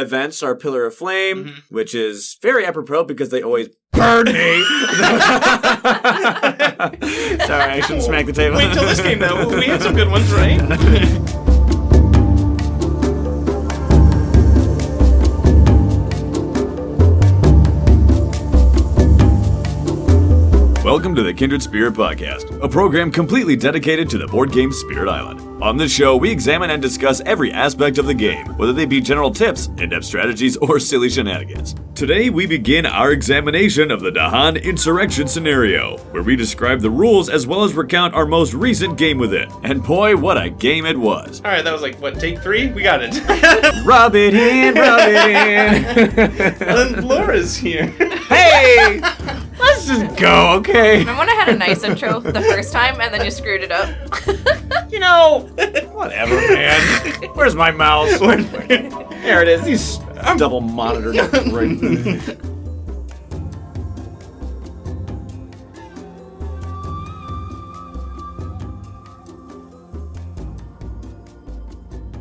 events are Pillar of Flame, which is very apropos because they always burn me. Sorry, I shouldn't smack the table. Wait till this game, though. We had some good ones, right? Welcome to the Kindred Spirit Podcast, a program completely dedicated to the board game Spirit Island. On this show, we examine and discuss every aspect of the game, whether they be general tips, in-depth strategies, or silly shenanigans. Today, we begin our examination of the Dahan Insurrection Scenario, where we describe the rules as well as recount our most recent game with it. And boy, what a game it was. Alright, that was like, what, take 3? We got it. Rub it in, rub it in. And Laura's here. Hey! Let's just go, okay? Remember when I had a nice intro the first time and then you screwed it up? You know, whatever, man. Where's my mouse? There it is. These double monitored.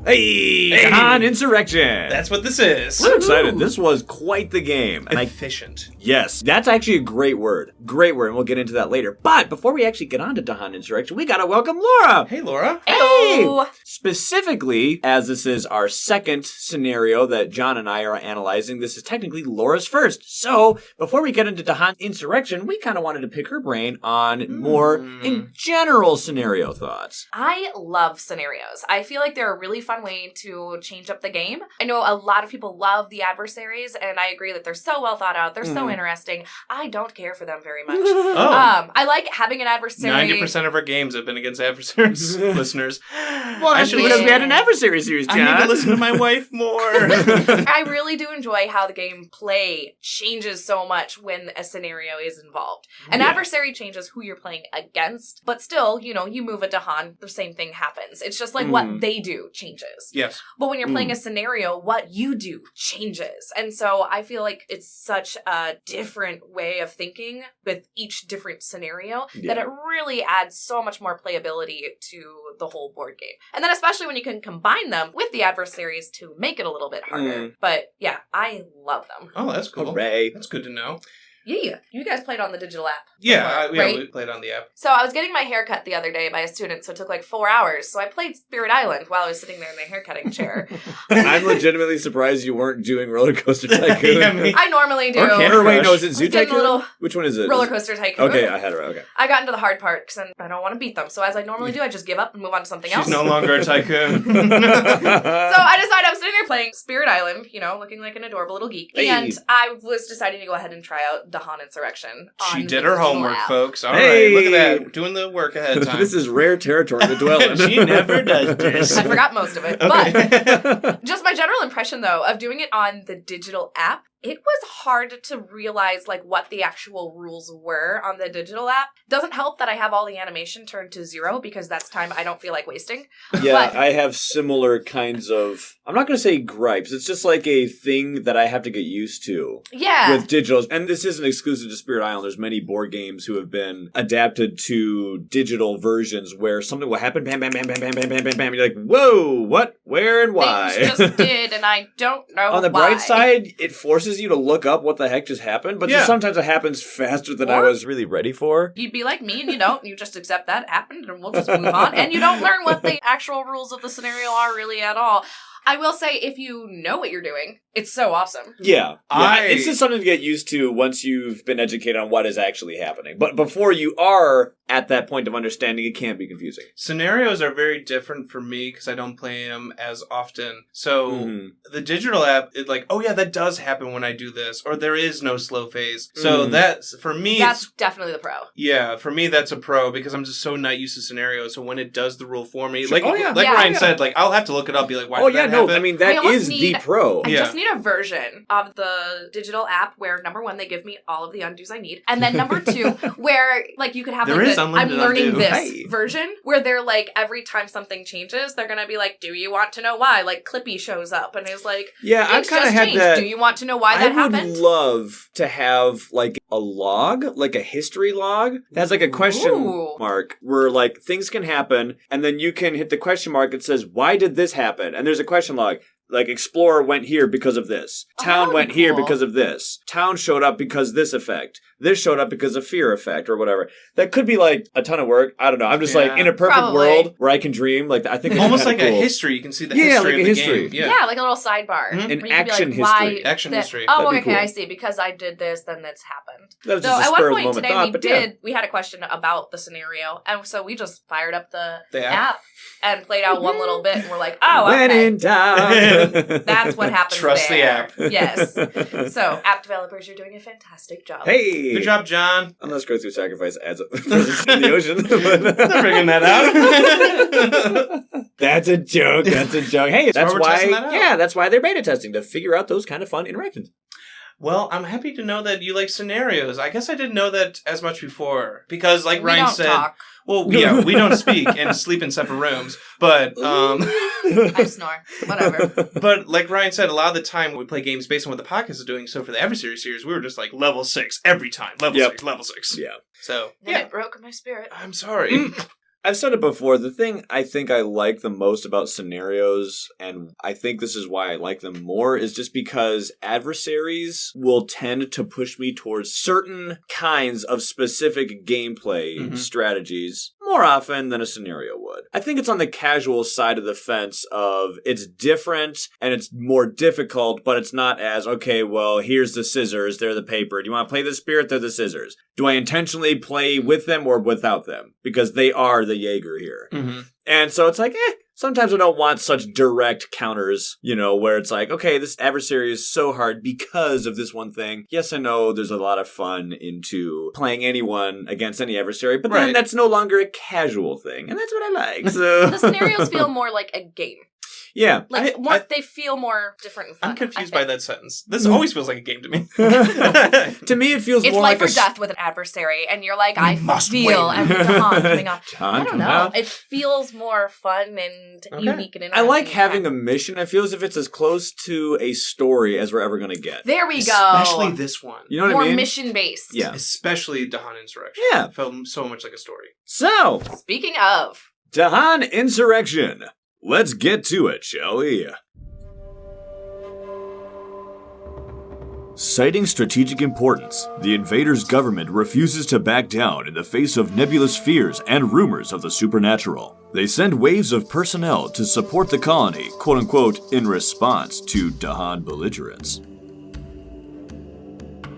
Hey, Dahan Insurrection. That's what this is. I'm excited. This was quite the game. And Efficient. yes, that's actually a great word. Great word, and we'll get into that later. But before we actually get on to Dahan Insurrection, we gotta welcome Laura. Hey, Laura. Hello. Specifically, as this is our second scenario that John and I are analyzing, this is technically Laura's first. So, before we get into Dahan Insurrection, we kind of wanted to pick her brain on more in general scenario thoughts. I love scenarios. I feel like they're a really fun way to change up the game. I know a lot of people love the adversaries, and I agree that they're so well thought out. They're so interesting. I don't care for them very much. I like having an adversary. 90% of our games have been against adversaries, listeners. Well, that's because we had an adversary series, John. I need to listen to my wife more. I really do enjoy how the gameplay changes so much when a scenario is involved. An adversary changes who you're playing against, but still, you know, you move a Dahan, the same thing happens. It's just like what they do changes. Yes. But when you're playing a scenario, what you do changes. And so I feel like it's such a different way of thinking with each different scenario that it really adds so much more playability to the whole board game. And then especially when you can combine them with the adversaries to make it a little bit harder. But yeah, I love them. Oh, that's cool. Hooray. That's good to know. Yeah, you guys played on the digital app. Yeah, right? We played on the app. So I was getting my hair cut the other day by a student, so it took like 4 hours. So I played Spirit Island while I was sitting there in the haircutting chair. I'm legitimately surprised you weren't doing Roller Coaster Tycoon. Yeah, I normally do. Or wait, no, is it Zoo getting a Tycoon? little Which one is it? Roller Coaster Tycoon. Okay, I had it right, okay. I got into the hard part because I don't want to beat them. So as I normally do, I just give up and move on to something else. She's no longer a tycoon. So I decided I'm sitting there playing Spirit Island, you know, looking like an adorable little geek. Hey. And I was deciding to go ahead and try out Dahan Insurrection. She on did the her digital homework, app. folks. All Hey. right, look at that. Doing the work ahead of time. This is rare territory to dwell in. She never does this. I forgot most of it. But just my general impression, though, of doing it on the digital app, it was hard to realize, like, what the actual rules were on the digital app. Doesn't help that I have all the animation turned to 0 because that's time I don't feel like wasting. Yeah, But I have similar kinds of, I'm not going to say gripes, it's just like a thing that I have to get used to yeah. with digitals. And this isn't exclusive to Spirit Island. There's many board games who have been adapted to digital versions where something will happen, bam, bam, bam, bam, bam, bam, bam, bam, bam. You're like, whoa, what, where, and why? Things just did, and I don't know On the why. bright side, it forces you to look up what the heck just happened, but just sometimes it happens faster than I was really ready for. You'd be like me, and you don't. You just accept that happened, and we'll just move on. And you don't learn what the actual rules of the scenario are really at all. I will say, if you know what you're doing, it's so awesome. Yeah. It's just something to get used to once you've been educated on what is actually happening. But before you are at that point of understanding, it can be confusing. Scenarios are very different for me because I don't play them as often. So the digital app, it's like, oh yeah, that does happen when I do this, or there is no slow phase. So that's, for me, That's definitely the pro. Yeah, for me, that's a pro because I'm just so not used to scenarios. So when it does the rule for me, Sure. like Oh, yeah. Ryan said, like I'll have to look it up, be like, why did that happen? I mean, that is the pro. I just need a version of the digital app where, number one, they give me all of the undos I need. And then number two, where, like, you could have, There like, is the I'm unlimited learning undo. this Hey. version, where they're like, every time something changes, they're going to be like, do you want to know why? Like, Clippy shows up and is like, Yeah, I things kind of just had changed. that. Do you want to know why that happened? I would love to have, like, a log, like a history log. It has, like, a question Ooh. mark where, like, things can happen, and then you can hit the question mark that says, why did this happen? And there's a question log. like, explorer went here because of this. Town went here cool. because of this. Town showed up because this effect. This showed up because of fear effect or whatever. That could be, like, a ton of work. I don't know. I'm just like, in a perfect world where I can dream, like, I think almost like cool. a history. You can see the history of the game. Yeah, like a little sidebar. An action history. Action history. Oh, That'd be okay, cool. I see. Because I did this, then this happened. That was So just a at spur one of point the today, moment we had a question about the scenario, and so we just fired up the app and played out one little bit, and we're like, oh, okay. When in town. That's what happens Trust there. the app. Yes. So, app developers, you're doing a fantastic job. Hey! Good job, John. Unless Go Through Sacrifice adds a presence in the ocean. They're bringing that out. That's a joke. That's a joke. Hey, that's we're why. testing that out. Yeah, that's why they're beta testing, to figure out those kind of fun interactions. Well, I'm happy to know that you like scenarios. I guess I didn't know that as much before. Because, like Ryan said... talk. Well, yeah, we don't speak and sleep in separate rooms. But, I snore. Whatever. But, like Ryan said, a lot of the time we play games based on what the podcast is doing. So for the Adversaries series, we were just like level 6 every time. Level 6. Yeah. So, And it broke my spirit. I'm sorry. I've said it before, the thing I think I like the most about scenarios, and I think this is why I like them more, is just because adversaries will tend to push me towards certain kinds of specific gameplay strategies more often than a scenario would. I think it's on the casual side of the fence of it's different and it's more difficult, but it's not as, okay, well, here's the scissors, they're the paper. Do you want to play the spirit? They're the scissors. Do I intentionally play with them or without them? Because they are the Jaeger here. And so it's like, sometimes I don't want such direct counters, where it's like, okay, this adversary is so hard because of this one thing. Yes, I know there's a lot of fun into playing anyone against any adversary, but then that's no longer a casual thing, and that's what I like. So The scenarios feel more like a game. Yeah. They feel more different and fun. I'm confused by that sentence. This always feels like a game to me. To me, it feels it's more life like or death with an adversary, and you're like, I must feel win. and Dahan coming up. Dahan I don't coming know. out. It feels more fun and unique and interesting. I like having a mission. I feel as if it's as close to a story as we're ever going to get. There we go. Especially this one. You know what more I mean? mission-based. Yeah. Especially Dahan Insurrection. Yeah. It felt so much like a story. So, Speaking of, Dahan Insurrection. Let's get to it, shall we? Citing strategic importance, the invader's government refuses to back down in the face of nebulous fears and rumors of the supernatural. They send waves of personnel to support the colony, quote-unquote, in response to Dahan belligerence.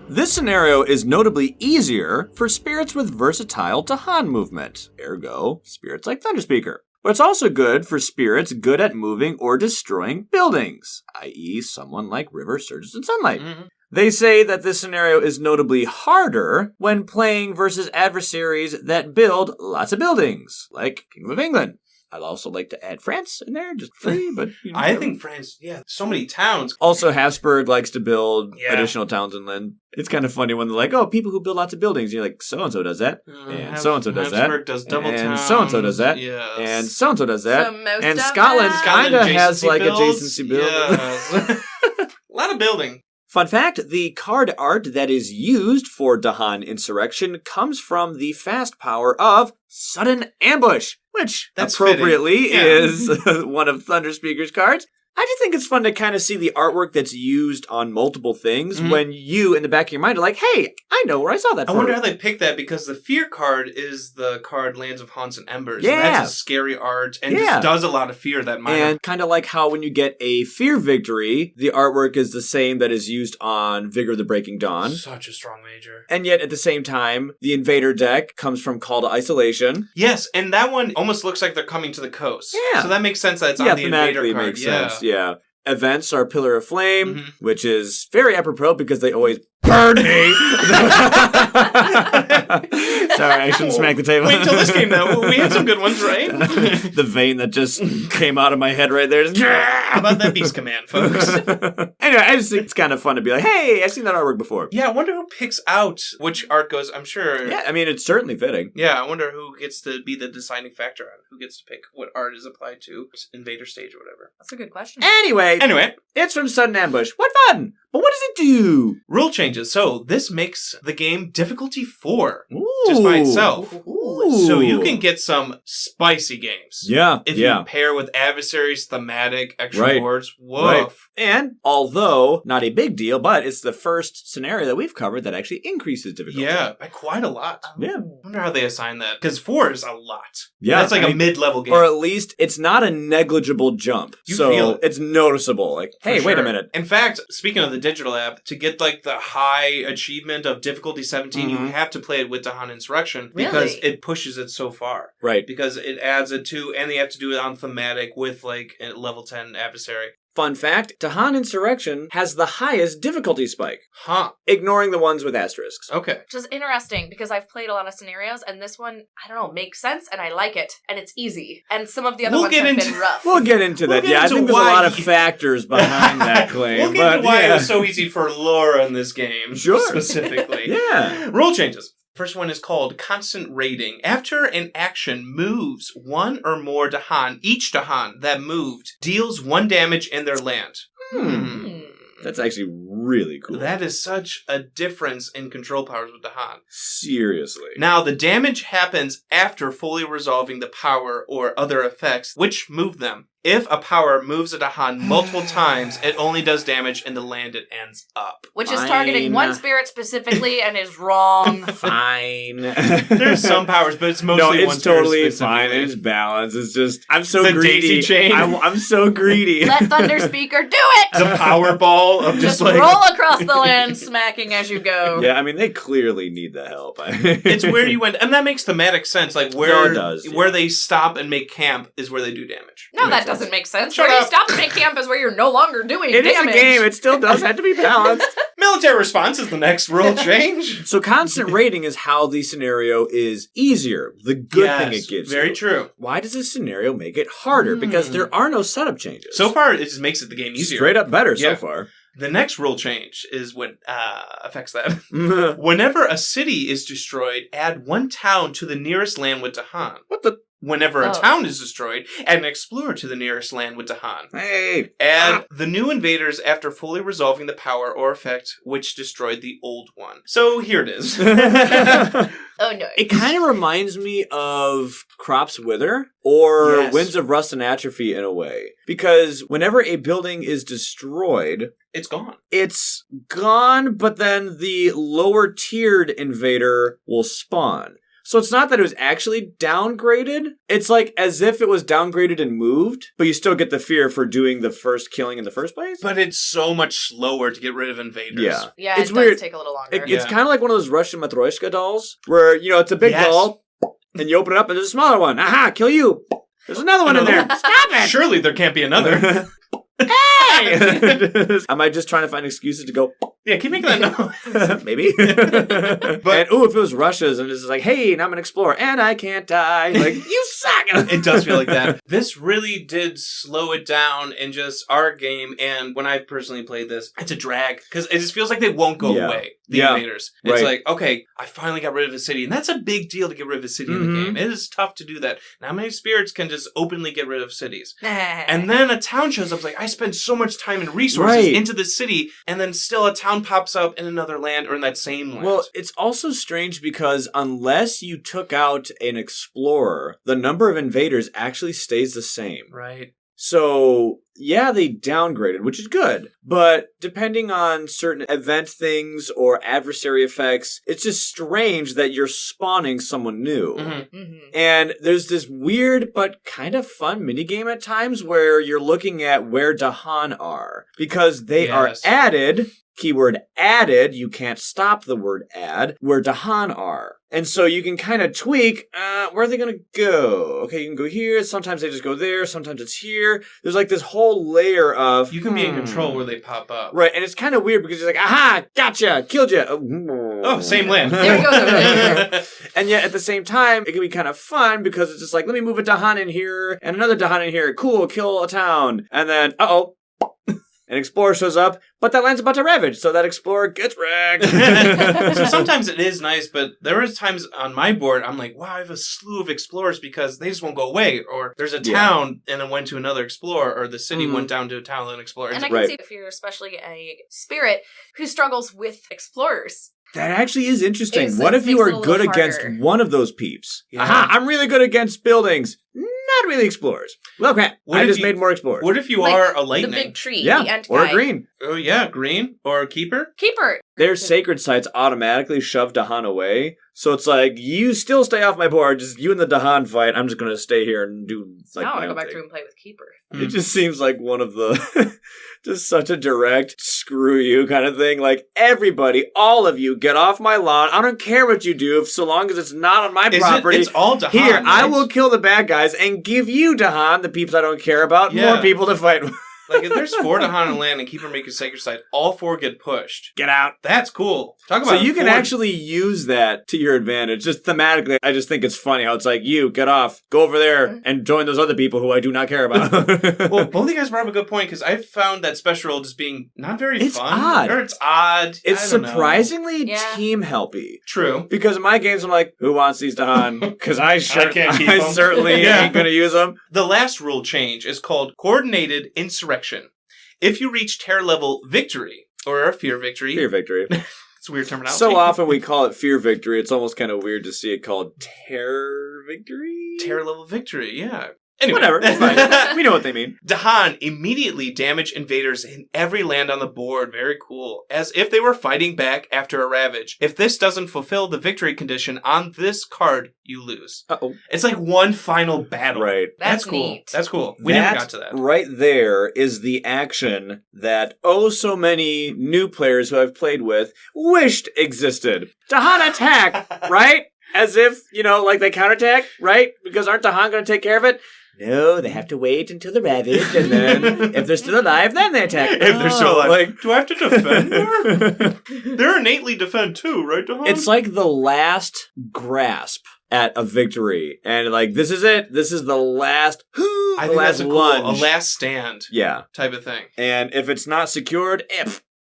This scenario is notably easier for spirits with versatile Dahan movement, ergo, spirits like Thunderspeaker. But it's also good for spirits good at moving or destroying buildings, i.e. someone like River, Surges, and Sunlight. They say that this scenario is notably harder when playing versus adversaries that build lots of buildings, like Kingdom of England. I'd also like to add France in there, just free, but... I think France, so many towns. Also, Hepsbok likes to build additional towns inland. It's kind of funny when they're like, oh, people who build lots of buildings. You're like, so-and-so does that. And so-and-so does that. Hepsbok does double and towns. so-and-so does that. Yes. And so-and-so does that. So most and of Scotland them- kind of has adjacency like builds. adjacency build. Yes. A lot of building. Fun fact, the card art that is used for Dahan Insurrection comes from the fast power of Sudden Ambush, which That's appropriately fitting. is one of Thunderspeaker's cards. I just think it's fun to kind of see the artwork that's used on multiple things when you, in the back of your mind, are like, hey, I know where I saw that I from. wonder how they picked that, because the Fear card is the card Lands of Haunts and Embers. Yeah. And that's a scary art and just does a lot of fear, that minor. And kind of like how when you get a Fear Victory, the artwork is the same that is used on Vigor of the Breaking Dawn. Such a strong major. And yet, at the same time, the Invader deck comes from Call to Isolation. Yes, and that one almost looks like they're coming to the coast. Yeah. So that makes sense that it's on the Invader thematically card. makes sense, yeah. Events are Pillar of Flame, which is very apropos because they always burn me. Sorry, I shouldn't smack the table. Wait till this game, though. We had some good ones, right? The vein that just came out of my head right there. How about that Beast Command, folks? Anyway, I just think it's kind of fun to be like, hey, I've seen that artwork before. Yeah, I wonder who picks out which art goes, I'm sure. Yeah, I mean, it's certainly fitting. Yeah, I wonder who gets to be the deciding factor on who gets to pick what art is applied to Invader stage or whatever. That's a good question. Anyway, it's from Sudden Ambush. What fun! But what does it do? Rule changes. So this makes the game difficulty 4. Ooh. just by itself. Ooh. So you can get some spicy games. Yeah. If you pair with adversaries, thematic, extra Right. boards, woof. Right. And although not a big deal, but it's the first scenario that we've covered that actually increases difficulty. Yeah, by quite a lot. Yeah. I wonder how they assign that. Because 4 is a lot. Yeah, That's like a mid-level game. Or at least it's not a negligible jump. You so feel it. it's noticeable. Like, hey, For wait a sure. minute. In fact, speaking of the digital app, to get like the high achievement of difficulty 17, you have to play it with Dahan Insurrection because Really? it pushes it so far. Right. Because it adds it to, and they have to do it on thematic with like a level 10 adversary. Fun fact, Dahan Insurrection has the highest difficulty spike, Huh. ignoring the ones with asterisks. Okay. Which is interesting because I've played a lot of scenarios and this one, I don't know, makes sense and I like it and it's easy. And some of the other We'll ones get have into- been rough. We'll get into We'll that. get Yeah, I into think there's a why lot of you- factors behind that claim. We'll get but into why yeah. it was so easy for Laura in this game. Sure. Specifically. Yeah. Rule changes. First one is called Constant Raiding. After an action moves one or more Dahan, each Dahan that moved deals 1 damage in their land. That's actually really cool. That is such a difference in control powers with Dahan. Seriously. Now, the damage happens after fully resolving the power or other effects which move them. If a power moves a Dahan multiple times, it only does damage in the land it ends up. Which is targeting Fine. one spirit specifically and is wrong. Fine. There's some powers, but it's mostly no, one it's spirit totally specifically. fine. It's balanced. It's just, I'm so The greedy. daisy chain. I'm so greedy. Let Thunder Speaker do it! The power ball of Just just like... roll across the land, smacking as you go. Yeah, I mean, they clearly need the help. It's where you went, and that makes thematic sense. Like where No, it does, where yeah. they stop and make camp is where they do damage. No, that Makes sense. doesn't make sense. Shut Where you up. stop and make camp is where you're no longer doing It is damage. a game. It still does have to be balanced. Military response is the next rule change. So constant rating is how the scenario is easier. The good thing it gives very you. true. Why does this scenario make it harder? Because there are no setup changes. So far, it just makes it the game easier. Straight up better Yeah. so far. The next rule change is what affects that. Whenever a city is destroyed, add 1 town to the nearest land with Dahan. What the? Whenever a Oh. town is destroyed, add an explorer to the nearest land with Dahan. Hey. Add the new invaders after fully resolving the power or effect which destroyed the old one. So here it is. Oh no. It kind of reminds me of Crops Wither or Yes. Winds of Rust and Atrophy in a way. Because whenever a building is destroyed, It's gone. it's gone, but then the lower tiered invader will spawn. So it's not that it was actually downgraded. It's like as if it was downgraded and moved, but you still get the fear for doing the first killing in the first place. But it's so much slower to get rid of invaders. Yeah. Yeah, It's it weird. does take a little longer. It's Yeah. kind of like one of those Russian Matryoshka dolls, where, you know, it's a big Yes. doll, and you open it up and there's a smaller one. Aha, kill you. There's another one in there. Stop it. Surely there can't be another. Hey! Am I just trying to find excuses to go, Yeah, keep making that noise. maybe? And, ooh, if it was Russia's and it's just like, hey, and I'm an explorer, and I can't die. Like, you suck! It does feel like that. This really did slow it down in just our game, and when I personally played this, it's a drag, because it just feels like they won't go Yeah. away, the Yeah. invaders. It's Right. like, okay, I finally got rid of a city, and that's a big deal to get rid of a city in the Mhm. game. It is tough to do that. Now, how many spirits can just openly get rid of cities? And And then a town shows up, like, I spent so much time and resources Right. into the city, and then still a town pops up in another land or in that same land. Well, it's also strange because unless you took out an explorer, the number of invaders actually stays the same. right. So, yeah, they downgraded, which is good. But depending on certain event things or adversary effects, it's just strange that you're spawning someone new. Mhm. And there's this weird but kind of fun minigame at times where you're looking at where Dahan are. Because they are Yes. added, keyword added, you can't stop the word add, where Dahan are. And so you can kind of tweak, where are they going to go? Okay, you can go here, sometimes they just go there, sometimes it's here. There's like this whole layer of... You can be in control where they pop up. Right, and it's kind of weird because you're like, aha, gotcha, killed you. Oh, same land. There he goes over there. And yet at the same time, it can be kind of fun because it's just like, let me move a Dahan in here and another Dahan in here. Cool, kill a town. And then, uh-oh. An explorer shows up, but that land's about to ravage, so that explorer gets wrecked. So sometimes it is nice, but there is times on my board I'm like, wow, I have a slew of explorers because they just won't go away. Or there's a town and it went to another explorer, or the city went down to a town and an explorer. And I can see if you're especially a spirit who struggles with explorers. That actually is interesting. What if you are good against one of those peeps? Yeah. Aha, I'm really good against buildings. Not really explorers. Well, crap. I just made more explorers. What if you are a lightning? The big tree, yeah, the ant or guy. a green. Oh, yeah, green. Or a keeper. Keeper. Their sacred sites automatically shove Dahan away. So it's like, you still stay off my board. Just you and the Dahan fight. I'm just going to stay here and do like I want my to go own back thing. through and play with Keeper. It just seems like one of the... just such a direct, screw you kind of thing. Like, everybody, all of you, get off my lawn. I don't care what you do, so long as it's not on my property. It's all Dahan. Here, right? I will kill the bad guys and give you, Dahan, the peeps I don't care about, more people to fight with. Like, if there's 4 Dahan in land and Keeper make a sacred site, all 4 get pushed. Get out. That's cool. Talk about So you can actually use that to your advantage. Just thematically, I just think it's funny how it's like, you, get off, go over there, and join those other people who I do not care about. Well, both of you guys brought up a good point, because I've found that special role just being not very It's fun. odd. Or it's odd. It's I don't know. surprisingly Yeah. team-helpy. True. Because in my games, I'm like, who wants these Dahan? Because I can't keep 'em. certainly Yeah. ain't going to use them. The last rule change is called Coordinated Insurrection. If you reach terror level victory, or a fear victory. Fear victory. It's a weird terminology. So often we call it fear victory. It's almost kind of weird to see it called terror victory. Terror level victory, yeah. Anyway. Whatever, it's fine. We know what they mean. Dahan immediately damage invaders in every land on the board. Very cool. As if they were fighting back after a ravage. If this doesn't fulfill the victory condition on this card, you lose. Uh-oh. It's like one final battle. Right. That's cool. neat. That's cool. We never got to that. Right there is the action that so many new players who I've played with wished existed. Dahan attack, right? As if, like they counterattack, right? Because aren't Dahan going to take care of it? No, they have to wait until the ravage, and then if they're still alive, then they attack. If they're still alive. Like, do I have to defend her? They're innately defend too, right, Dahan? it's like the last grasp at a victory. And like, this is it. This is the last, I think last that's lunge. a last stand Yeah. type of thing. And if it's not secured,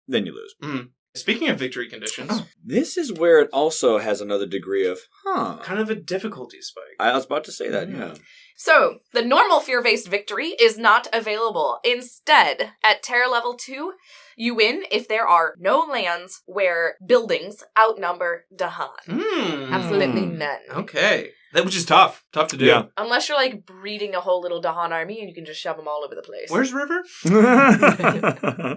then you lose. Mm. Speaking of victory conditions, This is where it also has another degree of, kind of a difficulty spike. I was about to say that, yeah. So, the normal fear-based victory is not available. Instead, at terror level 2, you win if there are no lands where buildings outnumber Dahan. Absolutely none. Okay. Which is tough. Tough to do. Yeah. Unless you're like breeding a whole little Dahan army and you can just shove them all over the place. Where's River?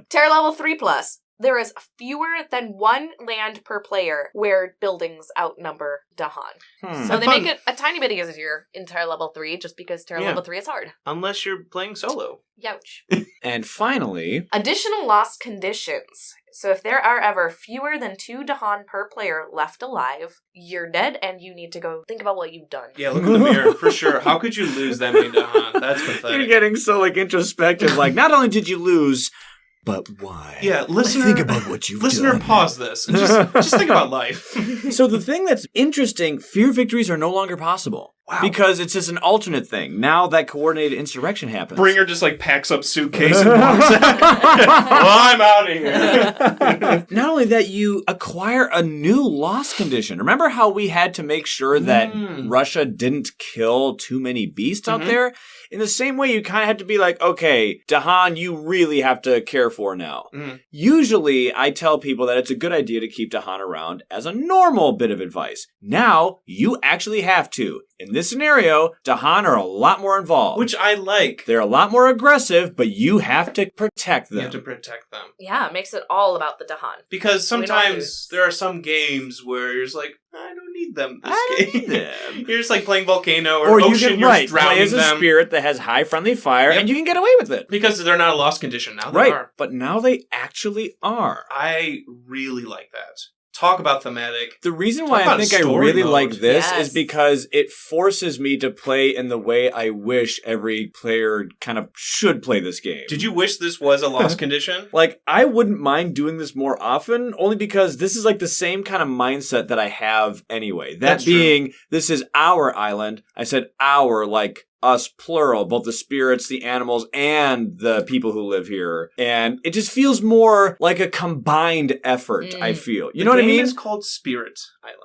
Terror level 3+. There is fewer than 1 land per player where buildings outnumber Dahan. So they make it a tiny bit easier in terror level 3 just because terror level 3 is hard. Unless you're playing solo. Youch. And finally, Additional lost conditions. So if there are ever fewer than 2 Dahan per player left alive, you're dead and you need to go think about what you've done. Yeah, look in the mirror, for sure. How could you lose that many Dahan? That's pathetic. you're getting so introspective. Like, not only did you lose, but why? Yeah, listener. Think about what you've Listener, done. pause this and just think about life. So the thing that's interesting, fear victories are no longer possible. Wow. Because it's just an alternate thing. Now that coordinated insurrection happens. Bringer just packs up suitcase and walks out. Well, I'm out of here. Not only that, you acquire a new loss condition. Remember how we had to make sure that Russia didn't kill too many beasts out there? In the same way, you kind of had to be like, okay, Dahan, you really have to care for now. Usually, I tell people that it's a good idea to keep Dahan around as a normal bit of advice. Now, you actually have to. In this scenario, Dahan are a lot more involved. Which I like. They're a lot more aggressive, but you have to protect them. You have to protect them. Yeah, it makes it all about the Dahan. Because We don't sometimes lose. there are some games where you're just like, I don't need them this I don't game. need them. You're just playing Volcano or Or you Ocean, can you're play drowning as a them. spirit that has high friendly fire, Yep. and you can get away with it. Because they're not a lost condition now. They Right, are. but now they actually are. I really like that. Talk about thematic. The reason Talk why I about think I story really mode. like this Yes. is because it forces me to play in the way I wish every player kind of should play this game. Did you wish this was a lost condition? Like, I wouldn't mind doing this more often, only because this is the same kind of mindset that I have anyway. That That's true. being, this is our island. I said our, us plural, both the spirits, the animals, and the people who live here. And it just feels more like a combined effort, I feel. You know what I mean? The game is called Spirit Island.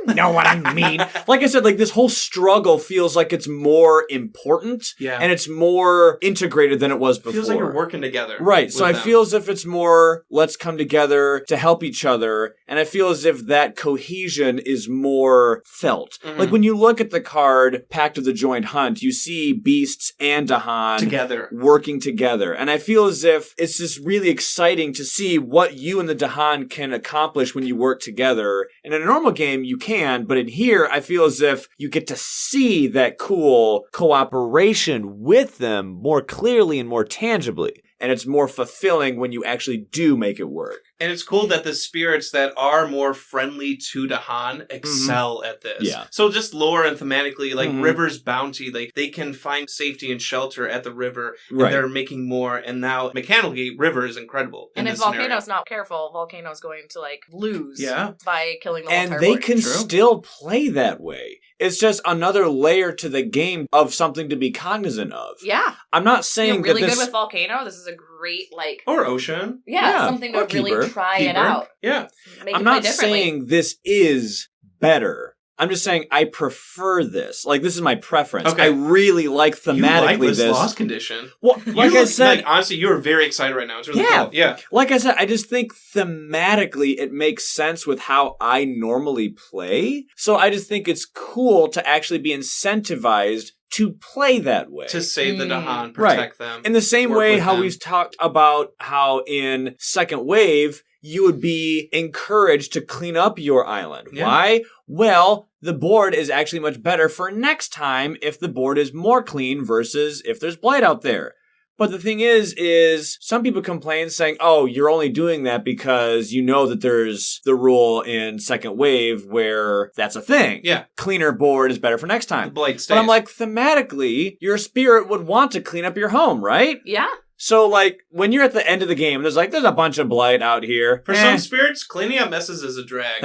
You know what I mean. Like I said, like this whole struggle feels like it's more important and it's more integrated than it was before. Feels like you're working together. Right. So I feel as if it's more, let's come together to help each other. And I feel as if that cohesion is more felt. Like when you look at the card Pact of the Joint Hunt, you see Beasts and Dahan together, working together. And I feel as if it's just really exciting to see what you and the Dahan can accomplish when you work together. In a normal game, you can, but in here, I feel as if you get to see that cool cooperation with them more clearly and more tangibly. And it's more fulfilling when you actually do make it work. And it's cool that the spirits that are more friendly to Dahan excel at this. Yeah. So just lore and thematically, like River's bounty, they can find safety and shelter at the river, and they're making more. And now, mechanically, River is incredible. And if Volcano's not careful, Volcano's going to, like, lose by killing the whole entire And they board. can still play that way. It's just another layer to the game of something to be cognizant of. Yeah. I'm not saying really that this... good with Volcano. This is a great, like... Or Ocean. Yeah, something to really try it out. Yeah. I'm not saying this is better. I'm just saying I prefer this. Like, this is my preference. Okay. I really like thematically this. Lost Condition. Well, like I said... Like, honestly, you're very excited right now. It's really cool. Yeah. Like I said, I just think thematically it makes sense with how I normally play. So I just think it's cool to actually be incentivized to play that way. To save the Dahan, protect them. In the same way how we've talked about how in Second Wave, you would be encouraged to clean up your island. Yeah. Why? Well, the board is actually much better for next time if the board is more clean versus if there's blight out there. But the thing is some people complain saying, oh, you're only doing that because you know that there's the rule in Second Wave where that's a thing. Yeah. Cleaner board is better for next time. The blight stays. But I'm like, thematically, your spirit would want to clean up your home, right? Yeah. So, like, when you're at the end of the game, there's a bunch of blight out here. For some spirits, cleaning up messes is a drag.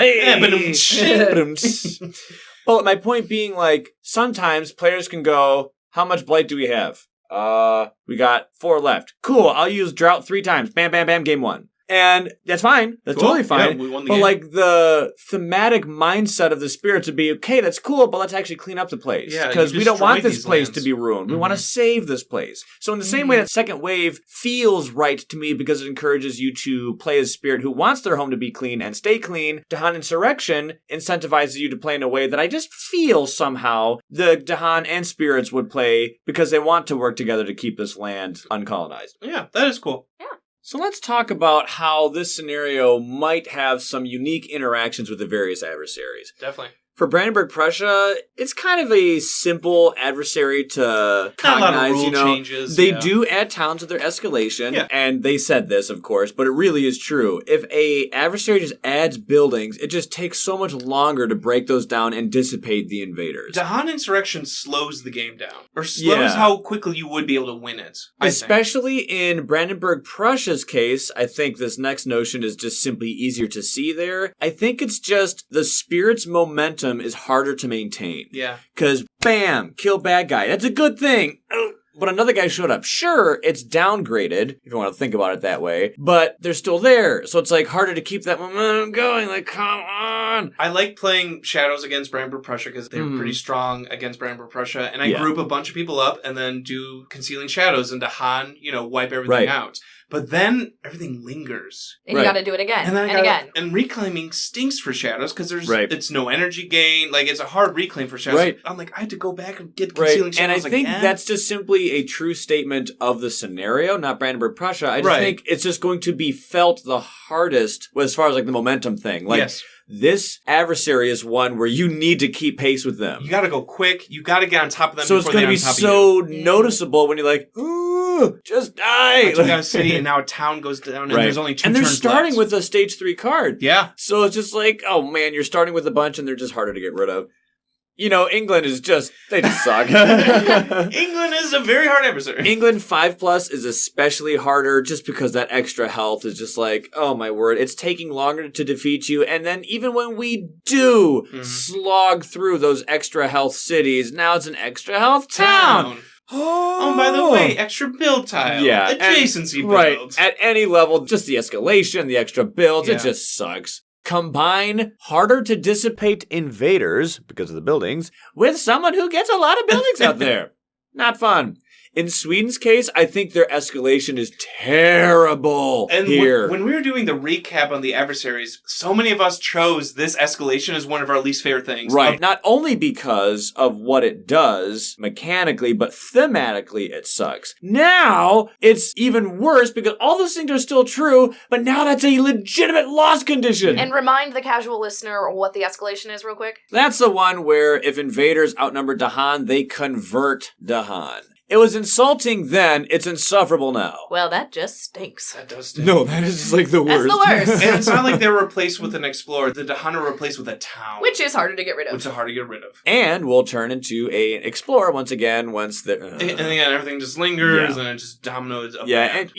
Well, my point being, like, sometimes players can go, how much blight do we have? We got 4 left. Cool, I'll use drought 3 times. Bam, bam, bam, game 1. And that's fine. That's totally fine. Yeah, we won the but game. Like the thematic mindset of the spirits would be, okay, that's cool, but let's actually clean up the place. Yeah, because we don't want this place lands to be ruined. We want to save this place. So in the same way that Second Wave feels right to me because it encourages you to play as a spirit who wants their home to be clean and stay clean, Dahan Insurrection incentivizes you to play in a way that I just feel somehow the Dahan and spirits would play because they want to work together to keep this land uncolonized. Yeah, that is cool. Yeah. So let's talk about how this scenario might have some unique interactions with the various adversaries. Definitely. For Brandenburg Prussia, it's kind of a simple adversary to cognize. Not a lot of rule changes. They do add towns to their escalation, and they said this, of course, but it really is true. If a adversary just adds buildings, it just takes so much longer to break those down and dissipate the invaders. Dahan Insurrection slows the game down, or slows how quickly you would be able to win it. Especially in Brandenburg Prussia's case, I think this next notion is just simply easier to see there. I think it's just the spirit's momentum is harder to maintain. Yeah. Because, bam, kill bad guy. That's a good thing. But another guy showed up. Sure, it's downgraded, if you want to think about it that way, but they're still there. So it's like harder to keep that momentum going. Like, come on. I like playing Shadows against Brandenburg Prussia because they were pretty strong against Brandenburg Prussia. And I group a bunch of people up and then do Concealing Shadows and Dahan, wipe everything out. But then everything lingers. And you got to do it again and again. And reclaiming stinks for Shadows because it's no energy gain. Like, it's a hard reclaim for Shadows. Right. I'm like, I had to go back and get Concealing Shadows again. And I think that's just simply a true statement of the scenario, not Brandenburg Prussia. I just think it's just going to be felt the hardest as far as like the momentum thing. Like, this adversary is one where you need to keep pace with them. You got to go quick. You got to get on top of them. So it's going to be so noticeable when you're like, ooh, just die. You got a city and now a town goes down and there's only 2 turns left. And they're starting with a stage 3 card. Yeah. So it's just like, oh man, you're starting with a bunch and they're just harder to get rid of. England is they just suck. England is a very hard adversary. England 5+ is especially harder just because that extra health is just like, oh my word, it's taking longer to defeat you. And then even when we do slog through those extra health cities, now it's an extra health town. Oh, by the way, extra build tile. Yeah. Adjacency builds. Right. At any level, just the escalation, the extra builds, Yeah. it just sucks. Combine harder to dissipate invaders, because of the buildings, with someone who gets a lot of buildings out there. Not fun. In Sweden's case, I think their escalation is terrible And here. when we were doing the recap on the adversaries, so many of us chose this escalation as one of our least favorite things. Right. Not only because of what it does mechanically, but thematically it sucks. Now, it's even worse because all those things are still true, but now that's a legitimate loss condition. And remind the casual listener what the escalation is real quick. That's the one where if invaders outnumber Dahan, they convert Dahan. It was insulting then, it's insufferable now. Well, that just stinks. That does stink. No, that is just like the worst. That's the worst. And it's not like they're replaced with an explorer. The Dahan are replaced with a town. Which is harder to get rid of. Which are hard to get rid of. And will turn into an explorer once again once the... And again, everything just lingers and it just dominoes up. Yeah, and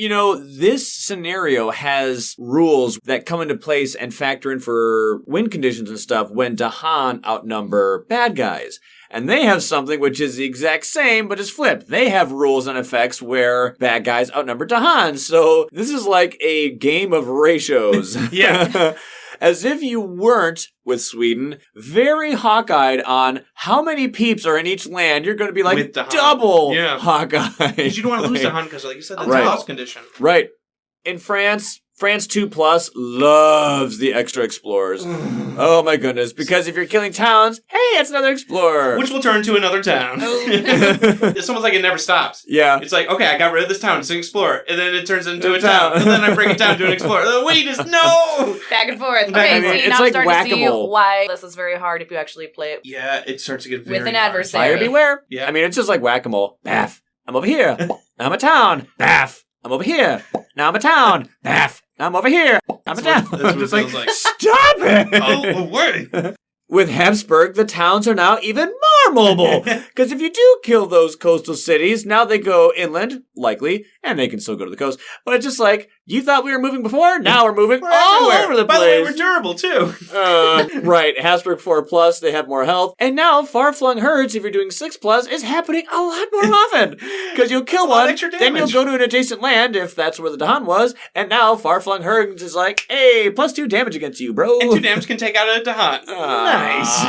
this scenario has rules that come into place and factor in for win conditions and stuff when Dahan outnumber bad guys. And they have something which is the exact same, but is flipped. They have rules and effects where bad guys outnumber Dahan. So this is like a game of ratios. Yeah. As if you weren't, with Sweden, very hawk-eyed on how many peeps are in each land. You're going to be like double hawk-eyed. Because you don't want to lose Dahan because, like you said, that's Right. a loss condition. Right. In France 2+ loves the extra explorers. Oh my goodness. Because if you're killing towns, hey, it's another explorer. Which will turn to another town. It's almost like it never stops. Yeah. It's like, okay, I got rid of this town, it's an explorer. And then it turns into a town. And then I bring it down to an explorer. Wait, no! Back and forth. Back Okay, and forth. see, It's now I'm like starting to see whack-a-mole. why this is very hard if you actually play it. Yeah, it starts to get very With an hard. adversary. Buyer beware. Yeah. I mean, it's just like whack-a-mole. Baff. I'm over here. Now I'm a town. Baff. I'm over here. Now I'm a town. Baff. Now I'm over here. I'm a town. That's what it Just feels like. Stop it! Oh, away! With Hepsbok, the towns are now even more mobile. Because if you do kill those coastal cities, now they go inland, likely, and they can still go to the coast. But it's just like, you thought we were moving before? Now we're moving all everywhere. over the By the way, place. we're durable, too. Right, Hepsbok 4+, they have more health. And now, far-flung herds, if you're doing 6+, is happening a lot more often. Because you'll kill It's a lot of one, extra then you'll damage. go to an adjacent land, if that's where the Dahan was, and now far-flung herds is like, hey, +2 damage against you, bro. And 2 damage can take out a Dahan. Nice.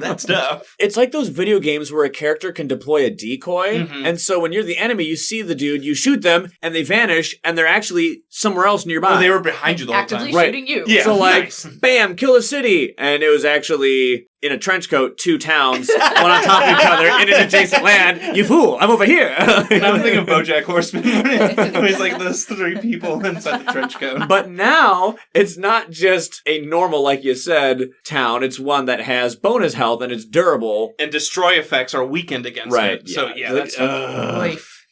That's tough. It's like those video games where a character can deploy a decoy, Mhm. and so when you're the enemy, you see the dude, you shoot them, and they vanish, and they're actually somewhere else nearby. Oh, they were behind you the whole Actively time. Right. shooting you. Yeah. So like, nice. bam, kill a city, and it was actually in a trench coat, 2 towns, one on top of each other in an adjacent land. You fool! I'm over here. Now I'm thinking of BoJack Horseman. He's like those 3 people inside the trench coat. But now, it's not just a normal, like you said, town. It's one that has bonus health and it's durable. And destroy effects are weakened against Right, it. So, yeah. yeah, that's Life.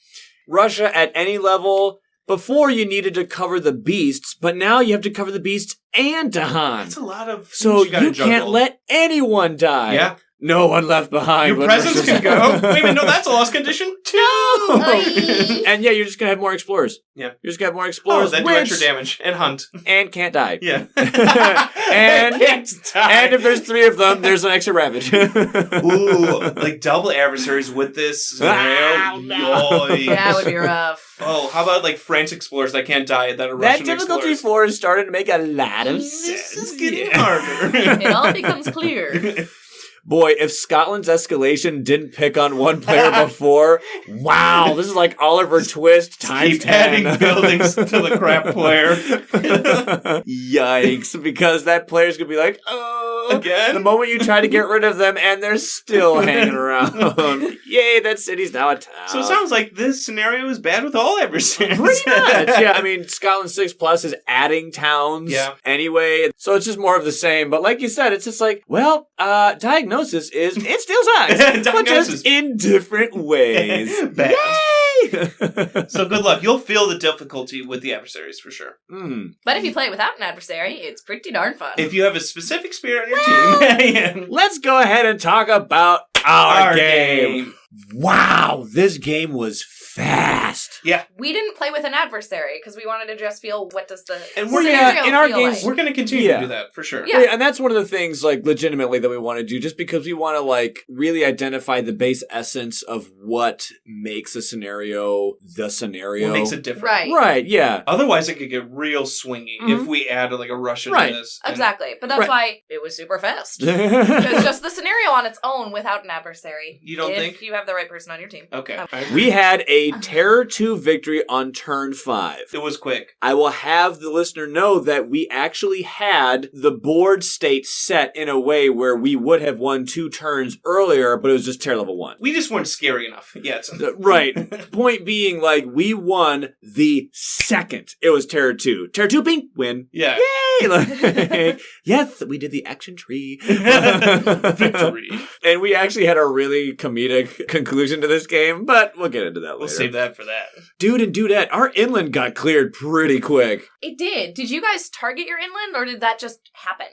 Russia, at any level, before you needed to cover the beasts, but now you have to cover the beasts and Dahan. That's a lot of things So gotta you can't juggle. let anyone die. Yeah. No one left behind. Your when presence Russia's- can go. Wait a minute, no, that's a lost condition too. And yeah, you're just gonna have more explorers. Yeah. You're just gonna have more Oh, explorers, that do which- extra damage and hunt. and can't die. Yeah. And- Can't die. And if there's 3 of them, there's an extra ravage. Ooh, like double adversaries with this scenario. Ah, no. Yoy. That would be rough. Oh, how about like French explorers that can't die that are That Russian difficulty explorers? 4 is starting to make a lot of This sense. is getting Yeah. harder. It all becomes clear. Boy, if Scotland's escalation didn't pick on one player before, wow, this is like Oliver Twist times Keep 10. adding buildings to the crap player. Yikes, because that player's gonna be like, oh, Again? the moment you try to get rid of them and they're still hanging around. Yay, that city's now a town. So it sounds like this scenario is bad with all adversaries. Pretty much, yeah. I mean, Scotland 6+ is adding towns anyway, so it's just more of the same. But like you said, it's just like, well, diagnosis is, it still sucks, but Diagnosis. just in different ways. Bad. So good luck. You'll feel the difficulty with the adversaries for sure. But if you play it without an adversary, it's pretty darn fun. If you have a specific spirit on your team. Let's go ahead and talk about our game. Wow, this game was fast. Yeah. We didn't play with an adversary because we wanted to just feel what does the And we're scenario in our feel games, like. We're going to continue to do that for sure. Yeah. And that's one of the things, like, legitimately that we want to do, just because we want to, like, really identify the base essence of what makes a scenario the scenario. What makes it different. Right. Right, yeah. Otherwise, it could get real swingy if we add like a Russian Right. to this. Exactly. But that's Right. why it was super fast. It's just the scenario on its own without an adversary. You don't if think? If you have the right person on your team. Okay. We had a Terror 2 victory on turn 5. It was quick. I will have the listener know that we actually had the board state set in a way where we would have won 2 turns earlier, but it was just Terror level 1. We just weren't scary enough yet. Right. Point being, like, we won the second it was Terror 2. Terror 2 being win. Yeah. Yay! Like, yes, we did the action tree. Victory. And we actually had a really comedic conclusion to this game, but we'll get into that later. We'll save that for that. Dude and Dudette, our inland got cleared pretty quick. It did. Did you guys target your inland or did that just happen?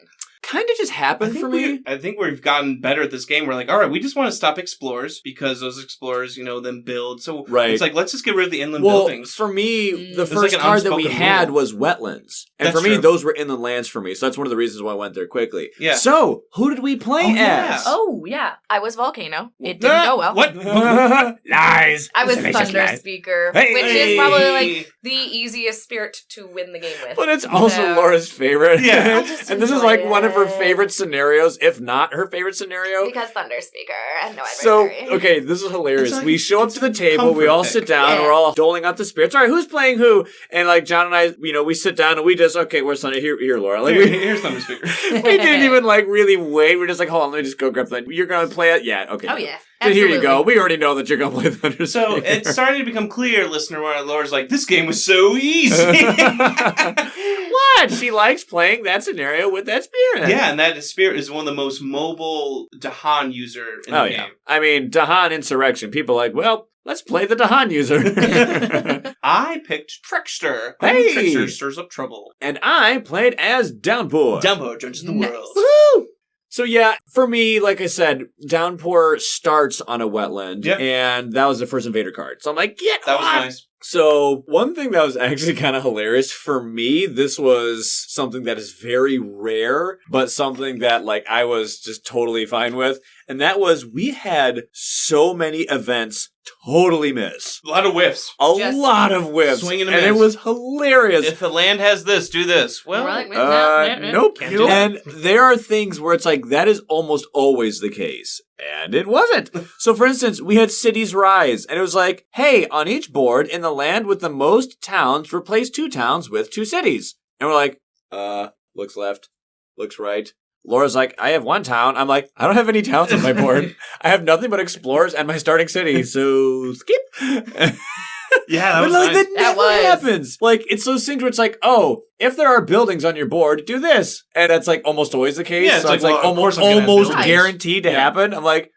Kind of just happened for me. I think we've gotten better at this game. We're like, all right, we just want to stop explorers because those explorers, then build. So it's like, let's just get rid of the inland buildings. For me, the It's first like an card that we unspoken had rule. was wetlands. And That's for me, true. those were inland lands for me. So that's one of the reasons why I went there quickly. Yeah. So, who did we play yeah. as? Oh, yeah. I was Volcano. It didn't go well. What? Lies. I was Salacious Thunder lies. Speaker, Hey! which is probably like the easiest spirit to win the game with. But it's also So- Laura's favorite. Yeah. I just And this is enjoy like one of her it. favorite scenarios, if not her favorite scenario. Because Thunder Speaker and no So, adversary. okay, this is hilarious. It's like- We show up to the it's a table, we comfort all pick. sit down, Yeah. we're all doling out the spirits. All right, who's playing who? And like John and I, we sit down and we just, okay, where's Sunday? Here, Laura. Like, Here's Thunder Speaker. we didn't even like really wait. We're just like, hold on, let me just go grab that. You're gonna play it? Yeah, okay. Oh, yeah. Then here you Absolutely. go. We already know that you're gonna play Thunder So Speaker. it's starting to become clear, listener, where Laura's like, this game was so easy. What? She likes playing that scenario with that spirit. Yeah, and that spirit is one of the most mobile Dahan user in the game. I mean, Dahan Insurrection. People are like, well, let's play the Dahan user. I picked Trickster. Hey! Trickster stirs up trouble. And I played as Downpour. Dumbo judges the Nice. world. Woo! So yeah, for me, like I said, Downpour starts on a wetland, Yep. and that was the first invader card. So I'm like, get That was off! nice. So one thing that was actually kind of hilarious for me, this was something that is very rare, but something that like I was just totally fine with. And that was we had so many events totally miss. A lot of whiffs. A Just lot of whiffs. swing and a and it miss. was hilarious. If the land has this, do this. Well, We're like, Nope. Can't do And there are things where it's like, that is almost always the case. And it wasn't. So for instance, we had Cities Rise, and it was like, hey, on each board, in the land with the most towns, replace 2 towns with 2 cities. And we're like, looks left, looks right. Laura's like, I have 1 town. I'm like, I don't have any towns on my board. I have nothing but explorers and my starting city, so skip. yeah, that But was like, nice. that never was. happens. Like, it's those things where it's like, oh, if there are buildings on your board, do this. And that's like almost always the case. Yeah, it's so like, it's like well, of course I'm gonna have almost buildings. guaranteed to Yeah. happen. I'm like,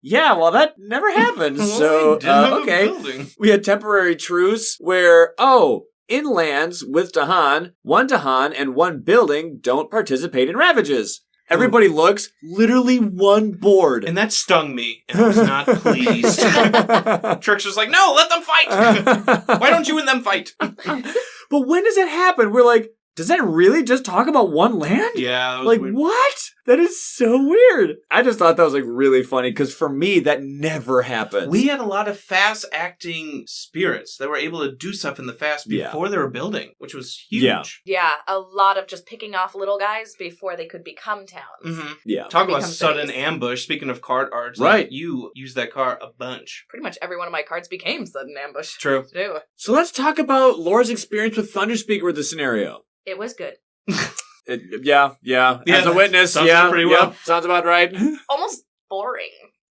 yeah, well, that never happens. Well, So, we didn't have a okay. building. We had temporary truce where, in lands with Dahan, 1 Dahan and 1 building don't participate in ravages. Everybody looks, literally 1 board. And that stung me, and I was not pleased. Trickster's like, no, let them fight! Why don't you and them fight? But when does that happen? We're like, does that really just talk about 1 land? Yeah, that was Like, weird. what? That is so weird. I just thought that was like really funny because for me, that never happens. We had a lot of fast-acting spirits that were able to do stuff in the fast Yeah. before they were building, which was huge. Yeah. Yeah, a lot of just picking off little guys before they could become towns. Mm-hmm. Yeah. Talk about Become sudden cities. ambush. Speaking of card arts, Right. like, you use that card a bunch. Pretty much every one of my cards became sudden ambush. True. Too. So let's talk about Laura's experience with Thunder Speaker with the scenario. It was good. Yeah. Yeah, As a witness, sounds yeah. pretty well. Yep, sounds about right. Almost boring.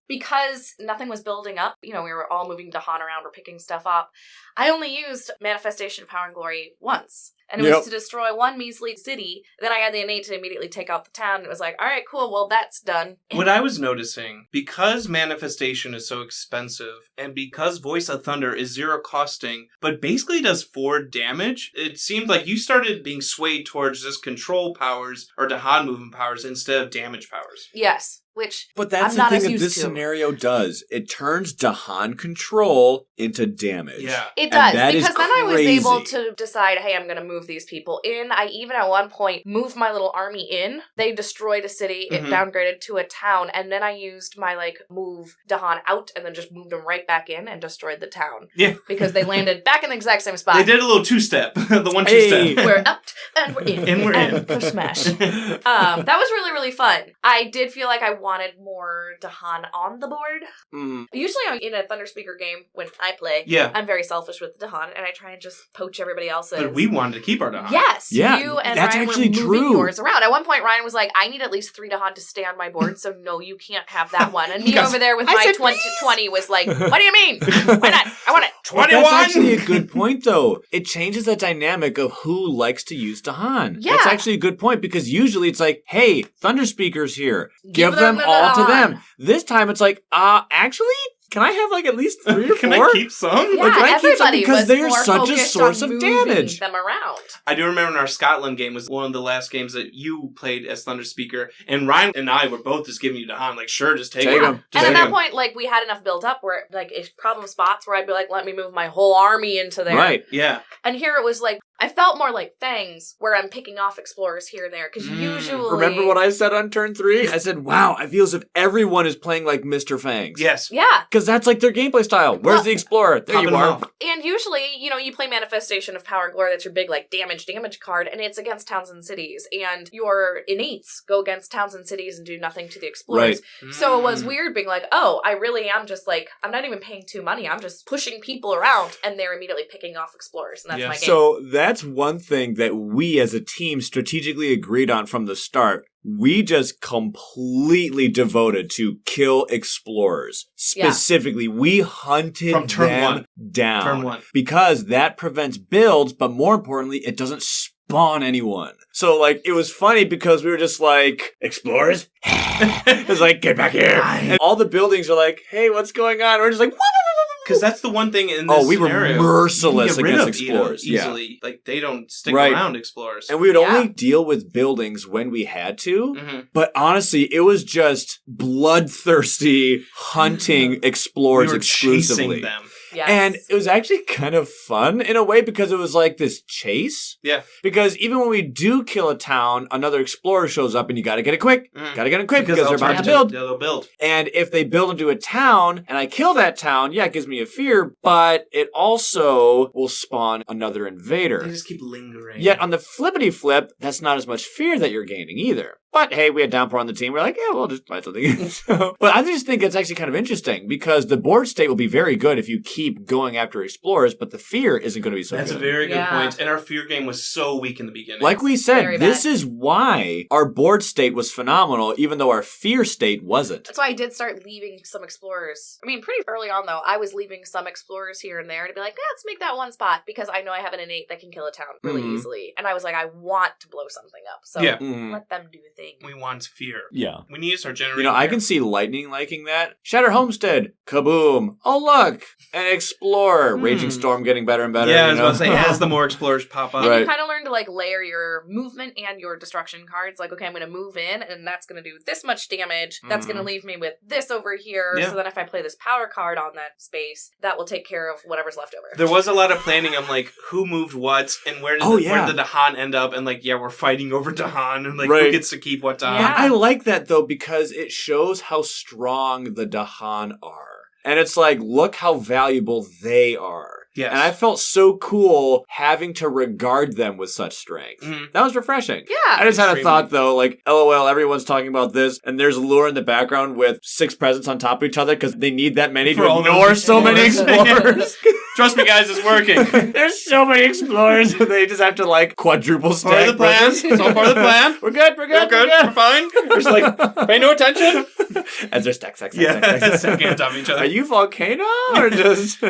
because nothing was building up, we were all moving Dahan around, we're picking stuff up, I only used Manifestation of Power and Glory once. And it was to destroy one measly city. Then I had the innate to immediately take out the town. And it was like, all right, cool, well, that's done. What I was noticing, because Manifestation is so expensive, and because Voice of Thunder is 0 costing, but basically does 4 damage, it seemed like you started being swayed towards just control powers or Dahan movement powers instead of damage powers. Yes. Which But that's I'm the not thing as that used this to. scenario does. It turns Dahan control into damage. Yeah. It does, that is because then I was crazy. able to decide, hey, I'm going to move these people in. I even at one point moved my little army in. They destroyed a city. It downgraded to a town. And then I used my, move Dahan out and then just moved them right back in and destrored the town. Yeah. Because they landed back in the exact same spot. They did a little 2-step. The 1 2-step. We're up and we're in. And we're in. Push smash. That was really, really fun. I did feel like I wanted more Dahan on the board. Usually in a Thunder Speaker game, when I play, Yeah. I'm very selfish with the Dahan, and I try and just poach everybody else's. But we wanted to keep our Dahan. Yes, Yeah, you and that's Ryan actually were moving true. yours around. At one point, Ryan was like, I need at least 3 Dahan to stay on my board, so no, you can't have that one. And me Yes. over there with I my said, 20 was like, what do you mean? Why not? I want it. 21! That's actually a good point, though. It changes the dynamic of who likes to use Dahan. Yeah. That's actually a good point, because usually it's like, hey, Thunder Speaker's here. Give them the all to Dahan. them. This time it's like, actually, can I have at least 3 or 4? Can I keep some? Yeah, Like, can I keep some? everybody Because was they're more such a focused source on of moving damage. them around. I do remember in our Scotland game was one of the last games that you played as Thunder Speaker, and Ryan and I were both just giving you Dahan, sure, just take Take him. 'em. And Just at take that 'em. point, we had enough built up where, if problem spots where I'd be like, let me move my whole army into there. Right. Yeah. And here it was I felt more like Fangs, where I'm picking off explorers here and there, because usually... Remember what I said on turn 3? I said, wow, I feel as if everyone is playing like Mr. Fangs. Yes. Yeah. Because that's their gameplay style. Where's the Explorer? There Popping you them are. off. And usually, you play Manifestation of Power and Glory, that's your big, damage card, and it's against towns and cities. And your innates go against towns and cities and do nothing to the explorers. Right. So it was weird being I really am just I'm not even paying 2 money, I'm just pushing people around, and they're immediately picking off explorers, and that's Yeah. my game. So that's one thing that we as a team strategically agreed on from the start. We just completely devoted to kill explorers. Yeah. Specifically, we hunted From turn them 1. down. Turn 1. Because that prevents builds, but more importantly, it doesn't spawn anyone. So, it was funny because we were just explorers? It was get back here. And all the buildings are hey, what's going on? We're just Because that's the one thing in this we were scenario. merciless you can get rid against of explorers. Eda easily. They don't stick Right. around explorers. And we would Yeah. only deal with buildings when we had to. Mm-hmm. But honestly, it was just bloodthirsty hunting explorers We were exclusively. chasing them. Yes. And it was actually kind of fun in a way because it was this chase. Yeah. Because even when we do kill a town, another explorer shows up and you gotta get it quick. Mm. Gotta get it quick because they're about to build. They'll build. And if they build into a town and I kill that town, yeah, it gives me a fear, but it also will spawn another invader. They just keep lingering. Yet on the flippity flip, that's not as much fear that you're gaining either. But hey, we had Downpour on the team. We're yeah, we'll just buy something. But I just think it's actually kind of interesting because the board state will be very good if you keep going after explorers, but the fear isn't going to be so That's good. a very good Yeah. point. And our fear game was so weak in the beginning. Like we said, Very this bad. is why our board state was phenomenal, even though our fear state wasn't. That's why I did start leaving some explorers. I mean, pretty early on, though, I was leaving some explorers here and there to be let's make that one spot because I know I have an innate that can kill a town really easily. And I was I want to blow something up. So Yeah. let them do a thing. we want fear. Yeah. We need to start generating I fear. can see Lightning liking that. Shatter Homestead. Kaboom. Oh, look. An Explorer. Raging Storm getting better and better. Yeah, I was about to say, as the more explorers pop up. And Right. you kind of learn to layer your movement and your destruction cards. Okay, I'm going to move in, and that's going to do this much damage. That's going to leave me with this over here. Yeah. So then if I play this power card on that space, that will take care of whatever's left over. There was a lot of planning. I'm who moved what, and where did where did the Dahan end up? And we're fighting over Dahan, and Right. who gets to keep what Dahan. Yeah. I like that, though, because it shows how strong the Dahan are. And it's look how valuable they are. Yes. And I felt so cool having to regard them with such strength. Mhm. That was refreshing. Yeah. I just had a Extremely. thought, though, LOL, everyone's talking about this, and there's Lure in the background with 6 presents on top of each other because they need that many For to all those ignore so many explorers. explorers. Trust me, guys, it's working. There's so many explorers, they just have to, quadruple stack. Part of the plan. presents. It's all part of the plan. We're good, We're good. We're fine. We're just pay no attention. As they're stack. stacking on top of each other. Are you Volcano or just...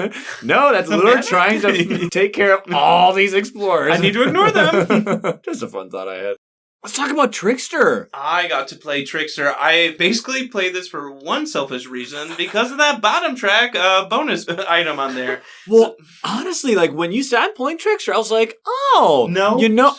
No, that's Lure trying to take care of all these explorers. I need to ignore them. Just a fun thought I had. Let's talk about Trickster. I got to play Trickster. I basically played this for one selfish reason, because of that bottom track bonus item on there. Well, honestly, like, when you said I'm playing Trickster, I was like, oh. No. You know...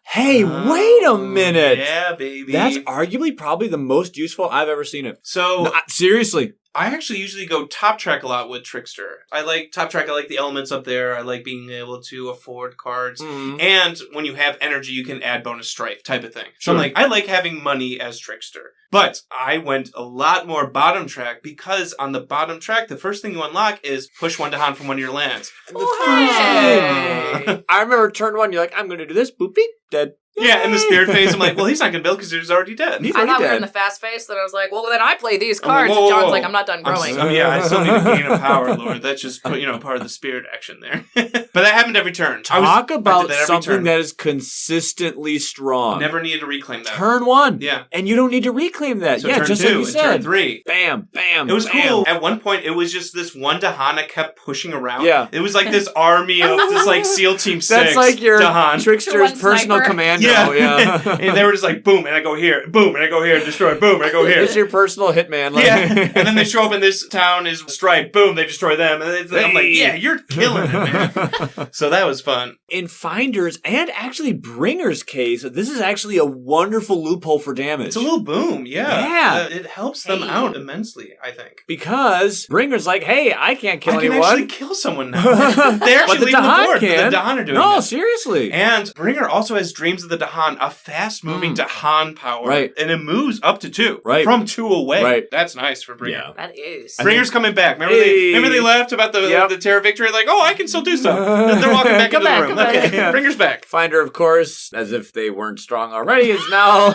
Hey, wait a minute. Yeah, baby. That's arguably probably the most useful I've ever seen it. So... No, seriously. I actually usually go top track a lot with Trickster. I like top track. I like the elements up there. I like being able to afford cards. Mm-hmm. And when you have energy, you can add bonus strife type of thing. So Sure. I'm like, I like having money as Trickster. But I went a lot more bottom track, because on the bottom track, the first thing you unlock is push one Dahan from one of your lands. Hey! I remember turn one, you're like, I'm going to do this. Boop, beep, dead. Yeah, in the spirit phase, I'm like, well, he's not going to build because he's already dead. He's I already thought we were dead. in the fast phase, then I was like, well, then I play these I'm like, cards. whoa, And John's whoa, like, I'm not done growing. I still need to gain a power, Lord. That's just, part of the spirit action there. But that happened every turn. Talk I about did that every something turn. that is consistently strong. Never needed to reclaim that. Turn one. Yeah. And you don't need to reclaim that. So yeah, turn just two like you and said. turn three. Bam, bam, It was bam. cool. At one point, it was just this one Dahan I kept pushing around. Yeah. It was like this army of this like SEAL Team 6 That's like your Dahan. Trickster's One personal sniper. commando. Yeah. Yeah. And they were just like, boom, and I go here, boom, and I go here, destroy, boom, and I go here. It's your personal hitman. Like. Yeah, and then they show up in this town is Stripe, boom, they destroy them, and I'm like, Hey. yeah, you're killing it, man. So that was fun. In Finder's and actually Bringer's case, this is actually a wonderful loophole for damage. It's a little boom, yeah. Yeah. It helps them Hey. out immensely, I think. Because Bringer's like, hey, I can't kill I can anyone. actually kill someone now. They actually But the leave the Dahan board. can. The Dahan are doing No, this. seriously. And Bringer also has Dreams of the Dahan, a fast-moving Dahan power. Right. And it moves up to 2. Right. From 2 away. Right. That's nice for Bringer. Yeah. That is. Bringer's coming back. Remember, Hey. remember they left about the Yep. the Terra Victory? Like, oh, I can still do stuff. They're walking back Come into back, the room. come back. Okay, Bringer's back. Finder, of course, as if they weren't strong already, is now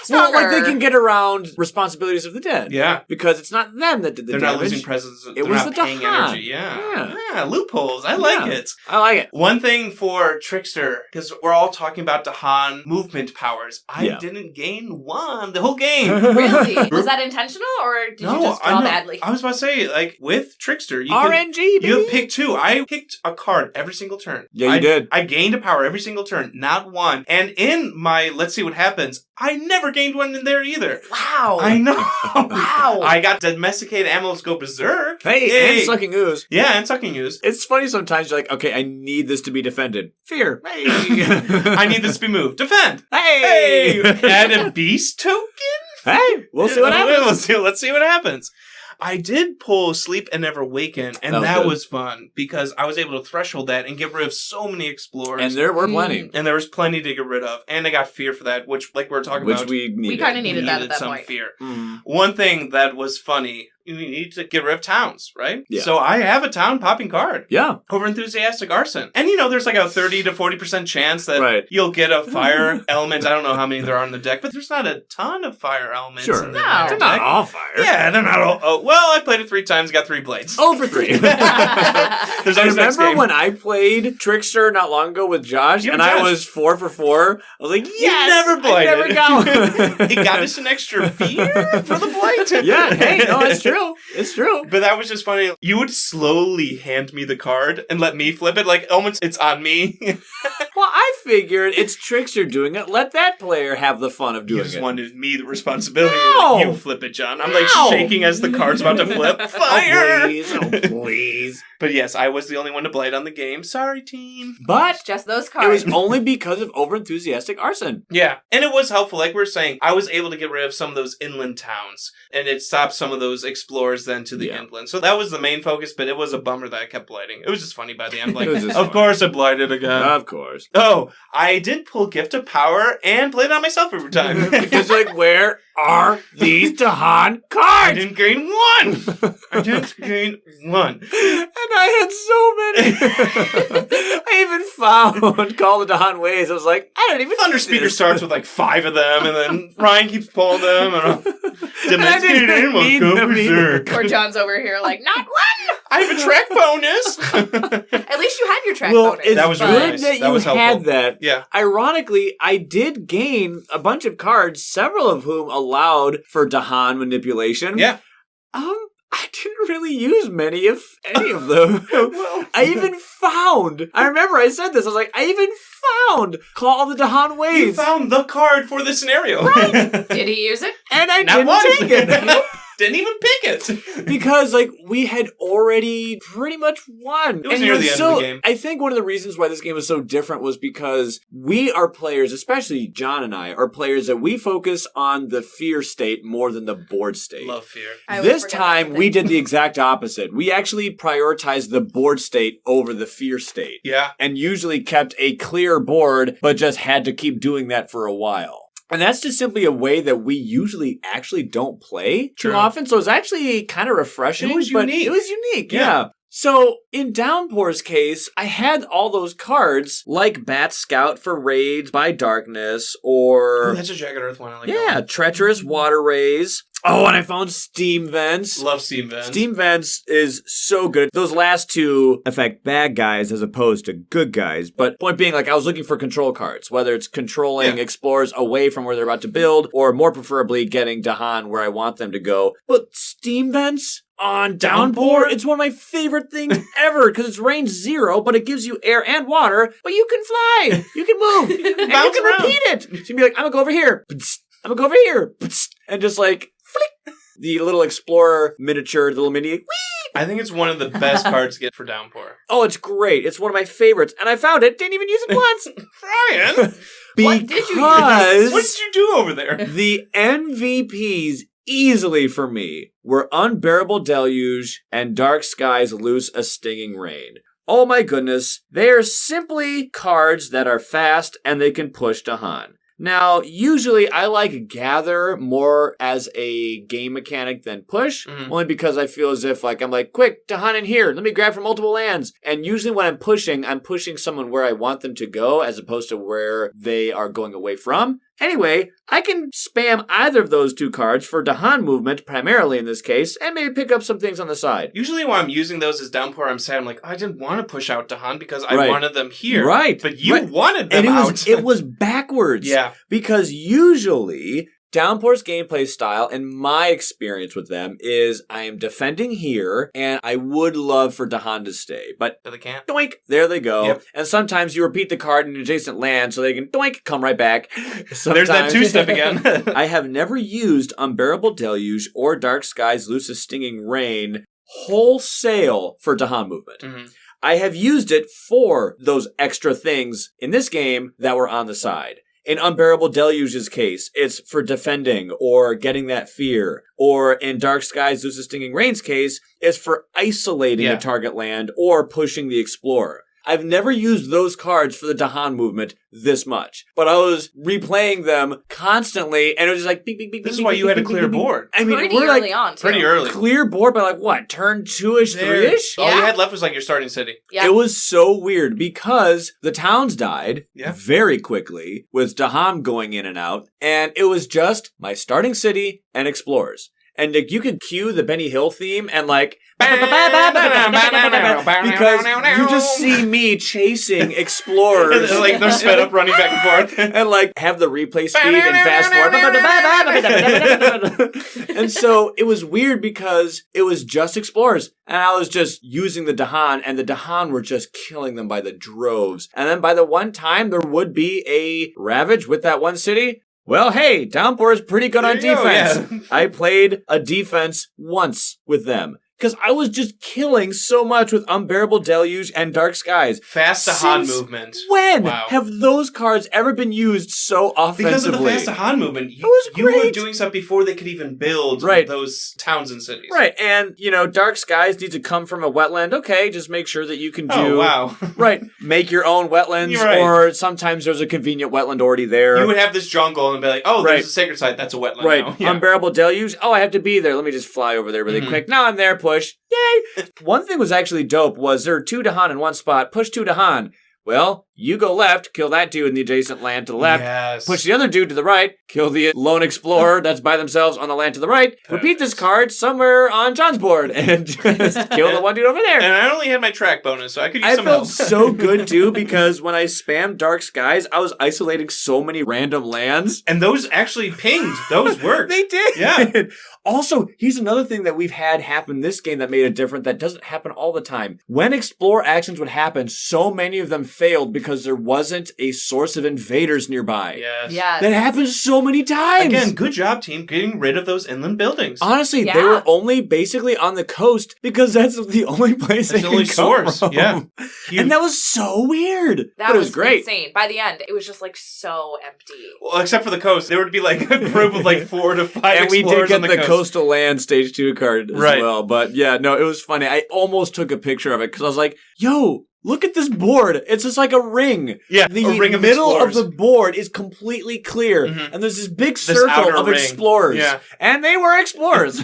well, like they can get around responsibilities of the dead. Yeah. Because it's not them that did the They're damage. not losing presence. They're was not the paying Dahan. energy. Yeah. Yeah, loopholes. I like Yeah. it. I like it. One thing for Trickster, because we're all talking about Dahan movement powers. I Yeah. didn't gain one the whole game. Really? Was that intentional, or did you just draw badly? I was about to say, like, with Trickster, you can, RNG, baby. you have picked 2. I picked a card every single turn. Yeah, you did. I gained a power every single turn, not one. And in my Let's See What Happens, I never gained one in there either. Wow. I know. Wow. I got Domesticated Animals Go Berserk. Hey, Yay. and Sucking Ooze. Yeah, and Sucking Ooze. It's funny sometimes you're like, okay, I need this to be defended. Fear. Hey. I need this to be moved. Defend. Hey. Add a beast token? Hey, we'll see what happens. Let's see what happens. I did pull Sleep and Never Waken, and That was that good. was fun because I was able to threshold that and get rid of so many explorers. And there were plenty. And there was plenty to get rid of. And I got fear for that, which, like we were talking Which about, we needed. We kind of needed that at that some point. fear. Mm. One thing that was funny, you need to get rid of towns, right? Yeah. So I have a town popping card. Yeah. Over Enthusiastic Arson. And there's like a 30 to 40% chance that Right. you'll get a fire element. I don't know how many there are in the deck, but there's not a ton of fire elements Sure. in the No. entire They're not deck. all fire. Yeah, they're not all. Oh, well, I played it 3 times, got 3 blades. Oh, for 3. There's I always next remember game. when I played Trickster not long ago with Josh, You and and I Josh. was 4 for 4. I was like, You yes! never I never blighted. got It got us an extra fear for the blight. Yeah, hey, no, it's true. It's true. But that was just funny. You would slowly hand me the card and let me flip it, like almost it's on me. Well, I figured it's Trickster doing it. Let that player have the fun of You doing just it. wanted me the responsibility. No! You flip it, John. I'm like No! shaking as the card's about to flip. Fire! Oh, please. Oh, please. But yes, I was the only one to blight on the game. Sorry, team. But Just those it cards. was only because of overenthusiastic arson. Yeah, and it was helpful. Like we were saying, I was able to get rid of some of those inland towns, and it stopped some of those explorers then to the Yeah. inland. So that was the main focus, but it was a bummer that I kept blighting. It was just funny by the end. Like, It was just of funny. course I blighted again. Of course. Oh, I did pull Gift of Power and played it on myself every time. Because like, where are these Dahan I cards? didn't gain one! I didn't gain one. And I had so many. I even found Call the Dahan Ways. I was like, I don't even Thunder need Speeder this. starts with like 5 of them, and then Ryan keeps pulling them. And Domesticated animals go berserk. Or John's over here like, not one! I have a track bonus. At least you had your track Well, bonus. it's That was good really nice. that That you was had helpful. that. Yeah. Ironically, I did gain a bunch of cards, several of whom allowed for Dahan manipulation. Yeah. I didn't really use many, if any of them. Well. I remember I said this, I was like, I even found Call of the Dahan Waves. You found the card for the scenario. Did he use it? And I Not didn't once. take it. Didn't even pick it. Because, we had already pretty much won. It was near the end of the game. I think one of the reasons why this game was so different was because we are players, especially John and I, are players that we focus on the fear state more than the board state. Love fear. I always This forget time, that we thing. did the exact opposite. We actually prioritized the board state over the fear state. Yeah. And usually kept a clear board, but just had to keep doing that for a while. And that's just simply a way that we usually actually don't play too True. often. So it's actually kind of refreshing. It was but unique. It was unique, Yeah. yeah. So in Downpour's case, I had all those cards like Bat Scout for raids by darkness or Oh, that's a Jagged Earth one. I like that yeah, one. Treacherous Water Rays. Oh, and I found Steam Vents. Love Steam Vents. Steam Vents is so good. Those last two affect bad guys as opposed to good guys. But point being, I was looking for control cards, whether it's controlling explorers away from where they're about to build, or more preferably getting Dahan where I want them to go. But Steam Vents on Downpour, it's one of my favorite things ever because it's range 0, but it gives you air and water, but you can fly, you can move, and you bounce can around. repeat it. So you can be like, I'm gonna go over here, I'm gonna go over here, and just flick. The little explorer miniature, the little mini. Whee! I think it's one of the best cards to get for Downpour. Oh, it's great. It's one of my favorites. And I found it, didn't even use it once. Brian, What did you Because what did you do over there? the MVPs easily for me were Unbearable Deluge and Dark Skies Loose a Stinging Rain. Oh my goodness, they are simply cards that are fast and they can push Dahan. Now, usually I like Gather more as a game mechanic than Push, only because I feel as if I'm quick, Dahan in here, let me grab from multiple lands. And usually when I'm pushing someone where I want them to go as opposed to where they are going away from. Anyway, I can spam either of those two cards for Dahan movement, primarily in this case, and maybe pick up some things on the side. Usually when I'm using those as Downpour, I'm sad. I'm like, I didn't want to push out Dahan because I Right. wanted them here. Right. But you Right. wanted them And out. it was backwards. Yeah. Because usually Downpour's gameplay style, and my experience with them, is I am defending here, and I would love for Dahan to stay. But But they can't. doink, there they go. Yep. And sometimes you repeat the card in an adjacent land so they can doink, come right back. There's that two-step again. I have never used Unbearable Deluge or Dark Skies Loose a Stinging Rain wholesale for Dahan movement. Mm-hmm. I have used it for those extra things in this game that were on the side. In Unbearable Deluge's case, it's for defending or getting that fear. Or in Dark Skies Loose a Stinging Rain's case, it's for isolating the target land or pushing the explorer. I've never used those cards for the Dahan movement this much. But I was replaying them constantly, and it was just like, beep, beep, beep, This is beep, why beep, you had a beep, clear beep, beep. board. I mean, pretty we're early on, too. Pretty early. clear board by turn 2-ish, 3-ish? All you Yeah. had left was your starting city. Yeah. It was so weird because the towns died Yeah. very quickly with Dahan going in and out, and it was just my starting city and explorers. And you could cue the Benny Hill theme and because you just see me chasing explorers. And, they're sped up running back and forth. And have the replay speed and fast forward. And so it was weird because it was just explorers. And I was just using the Dahan, and the Dahan were just killing them by the droves. And then by the one time there would be a Ravage with that one city, well, hey, Downpour is pretty good on There you go, defense. yeah. I played a defense once with them. Because I was just killing so much with Unbearable Deluge and Dark Skies. Fast Dahan Since movement. When Wow. have those cards ever been used so offensively? Because of the fast Dahan movement, It was you were great. doing stuff before they could even build Right. those towns and cities. Right, and, Dark Skies need to come from a wetland. Okay, just make sure that you can do... Oh, wow. Right, make your own wetlands, You're right. or sometimes there's a convenient wetland already there. You would have this jungle and be like, oh, Right. there's a sacred site. That's a wetland Right, now. Yeah. Unbearable Deluge. Oh, I have to be there. Let me just fly over there really quick. Now I'm there, push. Yay! One thing was actually dope was there were 2 Dahan in one spot. Push 2 Dahan. Well, you go left, kill that dude in the adjacent land to the left, Yes. push the other dude to the right, kill the lone explorer that's by themselves on the land to the right, repeat this card somewhere on John's board, and just kill the one dude over there. And I only had my track bonus, so I could use I some felt help. so good, too, because when I spammed Dark Skies, I was isolating so many random lands. And those actually pinged. Those worked. They did. Yeah. Also, here's another thing that we've had happen this game that made it different that doesn't happen all the time. When explore actions would happen, so many of them failed because there wasn't a source of invaders nearby. Yes. Yes. That happens so many times. Again, good job, team, getting rid of those inland buildings. Honestly, Yeah. they were only basically on the coast because that's the only place That's they the only could come source. from. Yeah. Huge. And that was so weird. That but it was was great. insane. By the end, it was just like so empty. Well, except for the coast. There would be like a group of like 4 to 5 And we explorers did on get the the coast. coastal land stage 2 card as Right. well. But yeah, no, it was funny. I almost took a picture of it because I was like, yo, look at this board. It's just like a ring. Yeah, The a ring of middle explorers. of the board is completely clear. Mhm. And there's this big This circle outer of ring. explorers. Yeah. And they were explorers.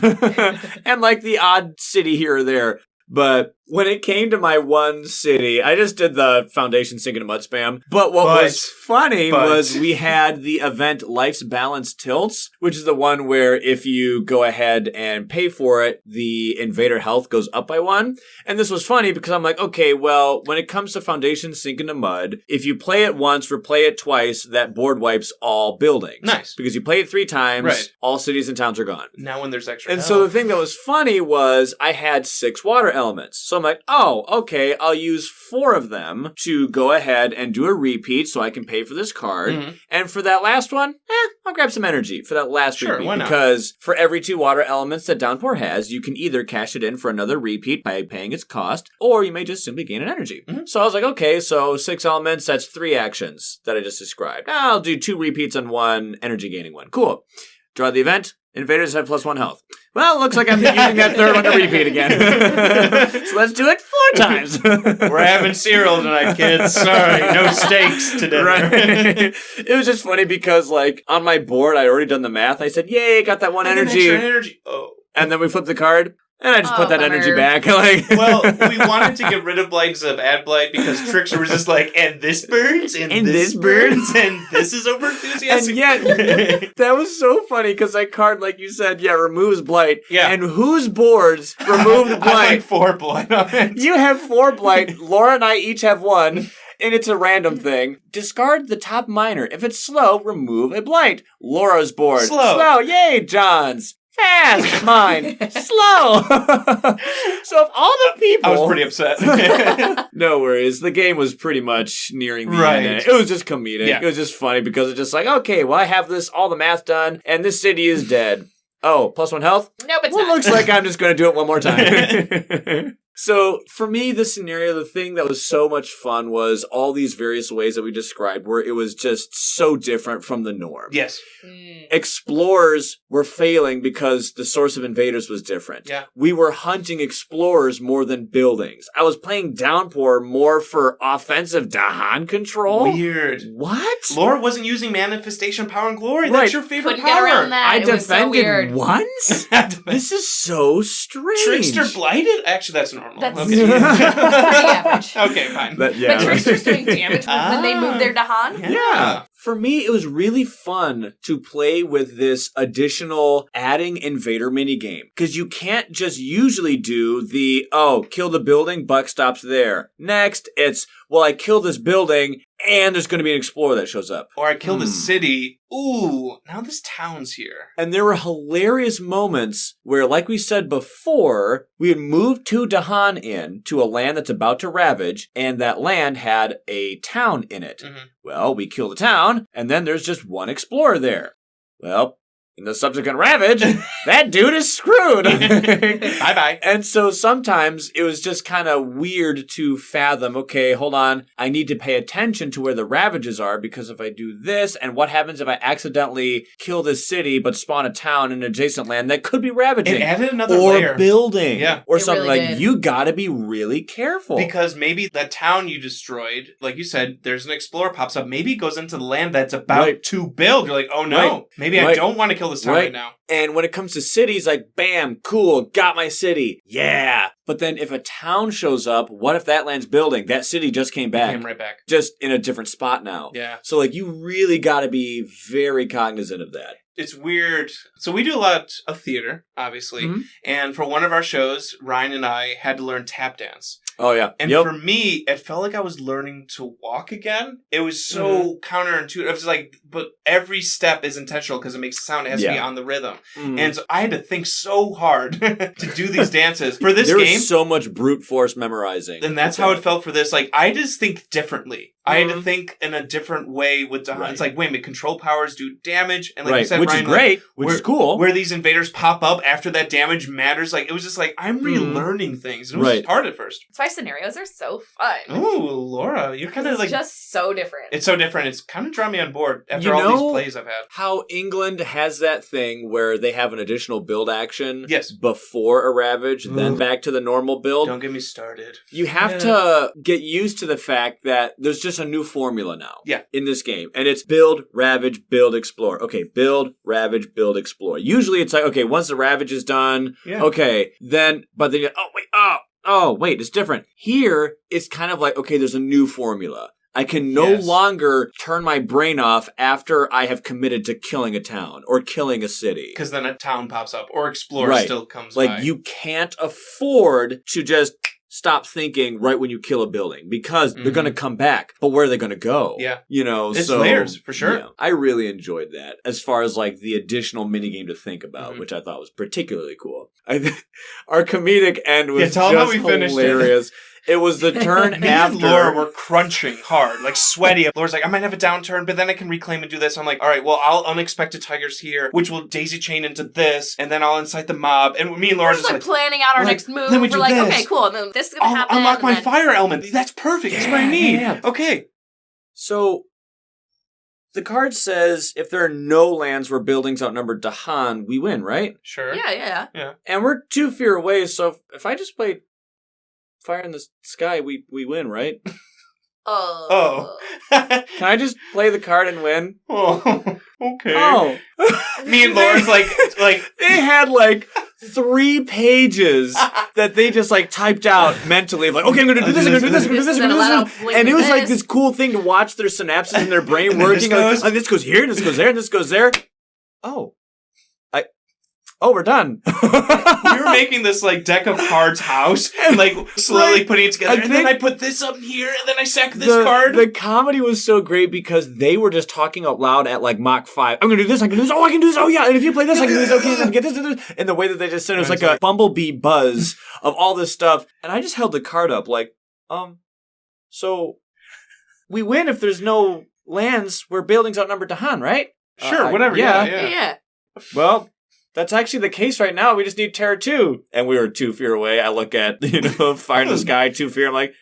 And like the odd city here or there. But when it came to my one city, I just did the foundation sink into mud spam. But what was funny was we had the event Life's Balance Tilts, which is the one where if you go ahead and pay for it, the invader health goes up by 1. And this was funny because I'm like, okay, well, when it comes to foundation sink into mud, if you play it once, replay it twice, that board wipes all buildings. Nice. Because you play it 3 times, Right. all cities and towns are gone. Now when there's extra And health. so the thing that was funny was I had 6 water elements. So I'm like, oh, okay, I'll use 4 of them to go ahead and do a repeat so I can pay for this card. Mhm. And for that last one, I'll grab some energy for that last Sure, repeat. why not? Because for every 2 water elements that Downpour has, you can either cash it in for another repeat by paying its cost, or you may just simply gain an energy. Mhm. So I was like, okay, so 6 elements, that's 3 actions that I just described. I'll do 2 repeats on 1, energy gaining 1. Cool. Draw the event. Invaders have +1 health. Well, looks like I'm using that third one to repeat again. So let's do it 4 times. We're having cereal tonight, kids. Sorry, no steaks today. Right. It was just funny because, like, on my board, I'd already done the math. I said, yay, got that 1 energy. Extra energy. Oh. And then we flipped the card, and I just put that energy bummer. back. Like, Well, we wanted to get rid of blight instead of add blight because Trickster was just like, and this burns, and this burns, and this is over enthusiastic. And yet, that was so funny because that card, like you said, removes blight. Yeah. And whose boards remove the I blight? like 4 blight on it. You have 4 blight. Laura and I each have 1. And it's a random thing. Discard the top minor. If it's slow, remove a blight. Laura's board. Slow. Yay, John's. Fast. Mine. Slow. So if all the people... I was pretty upset. No worries. The game was pretty much nearing the Right. end. It was just comedic. Yeah. It was just funny because it's just like, okay, well, I have all the math done, and this city is dead. Oh, +1 health? Nope, it's Well, not. looks like I'm just going to do it one more time. So, for me, this scenario, the thing that was so much fun was all these various ways that we described where it was just so different from the norm. Yes. Explorers were failing because the source of invaders was different. Yeah. We were hunting explorers more than buildings. I was playing Downpour more for offensive Dahan control. Weird. What? Laura wasn't using manifestation power and glory. Right. That's your favorite Couldn't power. get around that. I It was so weird. defended once? This is so strange. Trickster blighted? Actually, that's normal. That's okay. pretty average. Okay, fine. But, But Trickster's doing damage when they move their Dahan. Yeah. For me, it was really fun to play with this additional adding invader minigame. Because you can't just usually do the, kill the building, buck stops there. Next, it's, well, I kill this building, and there's going to be an explorer that shows up. Or I kill the city. Ooh, now this town's here. And there were hilarious moments where, like we said before, we had moved to Dahan Inn to a land that's about to ravage, and that land had a town in it. Mhm. Well, we kill the town, and then there's just one explorer there. Well, in the subsequent ravage, that dude is screwed. Bye-bye. And so sometimes it was just kind of weird to fathom, okay, hold on, I need to pay attention to where the ravages are, because if I do this, and what happens if I accidentally kill this city but spawn a town in adjacent land that could be ravaging? It added another or layer. building. Yeah. Or It something really like, did. you gotta be really careful. Because maybe that town you destroyed, like you said, there's an explorer pops up. Maybe it goes into the land that's about Right. to build. You're like, oh no, Right. maybe I Right. don't want to kill kill this town right now. And when it comes to cities, like, bam, cool, got my city. Yeah. But then if a town shows up, what if that land's building? That city just came back. Came right back. Just in a different spot now. Yeah. So, like, you really got to be very cognizant of that. It's weird. So we do a lot of theater, obviously. Mm-hmm. And for one of our shows, Ryan and I had to learn tap dance. Oh, yeah. And for me, it felt like I was learning to walk again. It was so counterintuitive. It was like, but every step is intentional because it makes a sound. It has to be on the rhythm. And so I had to think so hard to do these dances. For this game... There was so much brute force memorizing. And that's how it felt for this. Like, I just think differently. I had to think in a different way with Dahan. Right. It's like, wait a minute, control powers do damage. And like you said, which Ryan, is great, like, which is cool. Where these invaders pop up after that damage matters. Like, it was just like, I'm relearning things. And it was hard at first. That's why scenarios are so fun. Ooh, Laura, you're kind of like... It's just so different. It's so different. It's kind of drawn me on board after all these plays I've had. How England has that thing where they have an additional build action before a Ravage, then back to the normal build? Don't get me started. You have to get used to the fact that there's just a new formula now in this game. And it's build, Ravage, build, explore. Okay, build, Ravage, build, explore. Usually it's like, okay, once the Ravage is done, okay, then, but then oh, wait, it's different. Here, it's kind of like, okay, there's a new formula. I can no longer turn my brain off after I have committed to killing a town or killing a city. Because then a town pops up or Explorer still comes by. Like, you can't afford to just stop thinking right when you kill a building because they're going to come back. But where are they going to go? Yeah. You know, it's layers, for sure. Yeah, I really enjoyed that as far as like the additional minigame to think about, which I thought was particularly cool. Our comedic end was just how we hilarious. It was the turn after. And Laura were crunching hard, like sweaty. Laura's like, I might have a downturn, but then I can reclaim and do this. I'm like, all right, well, I'll unexpected tigers here, which will daisy chain into this, and then I'll incite the mob. And me and Laura just like planning out our next move. Then we do like, this. Okay, cool. And then this is going to happen. I'll unlock my fire element. That's perfect. That's what I need. Yeah. Okay. So the card says if there are no lands where buildings outnumber Dahan, we win, right? Sure. Yeah. And we're 2 fear away, so if I just play Fire in the Sky, we win, right? Oh. Can I just play the card and win? Oh, okay. Oh. Me and Laura's like they had like 3 pages that they just like typed out mentally of like, okay, I'm gonna do this, I'm gonna do this, I'm gonna do this, I'm gonna do this. And it was like this cool thing to watch their synapses in their brain working. Like, this goes here, and this goes there, and this goes there. Oh, we're done. We were making this like deck of cards house and like slowly putting it together. And then I put this up here and then I sack this card. The comedy was so great because they were just talking out loud at like Mach 5. I'm going to do this. I can do this. Oh, I can do this. Oh, yeah. And if you play this, I can do this. Okay, then get this. And the way that they just said it was like a bumblebee buzz of all this stuff. And I just held the card up like, so we win if there's no lands where buildings outnumber Dahan, right? Sure, whatever. Yeah. Well, that's actually the case right now. We just need Terror 2. And we were 2 fear away. I look at, Fire in the Sky, 2 fear. I'm like,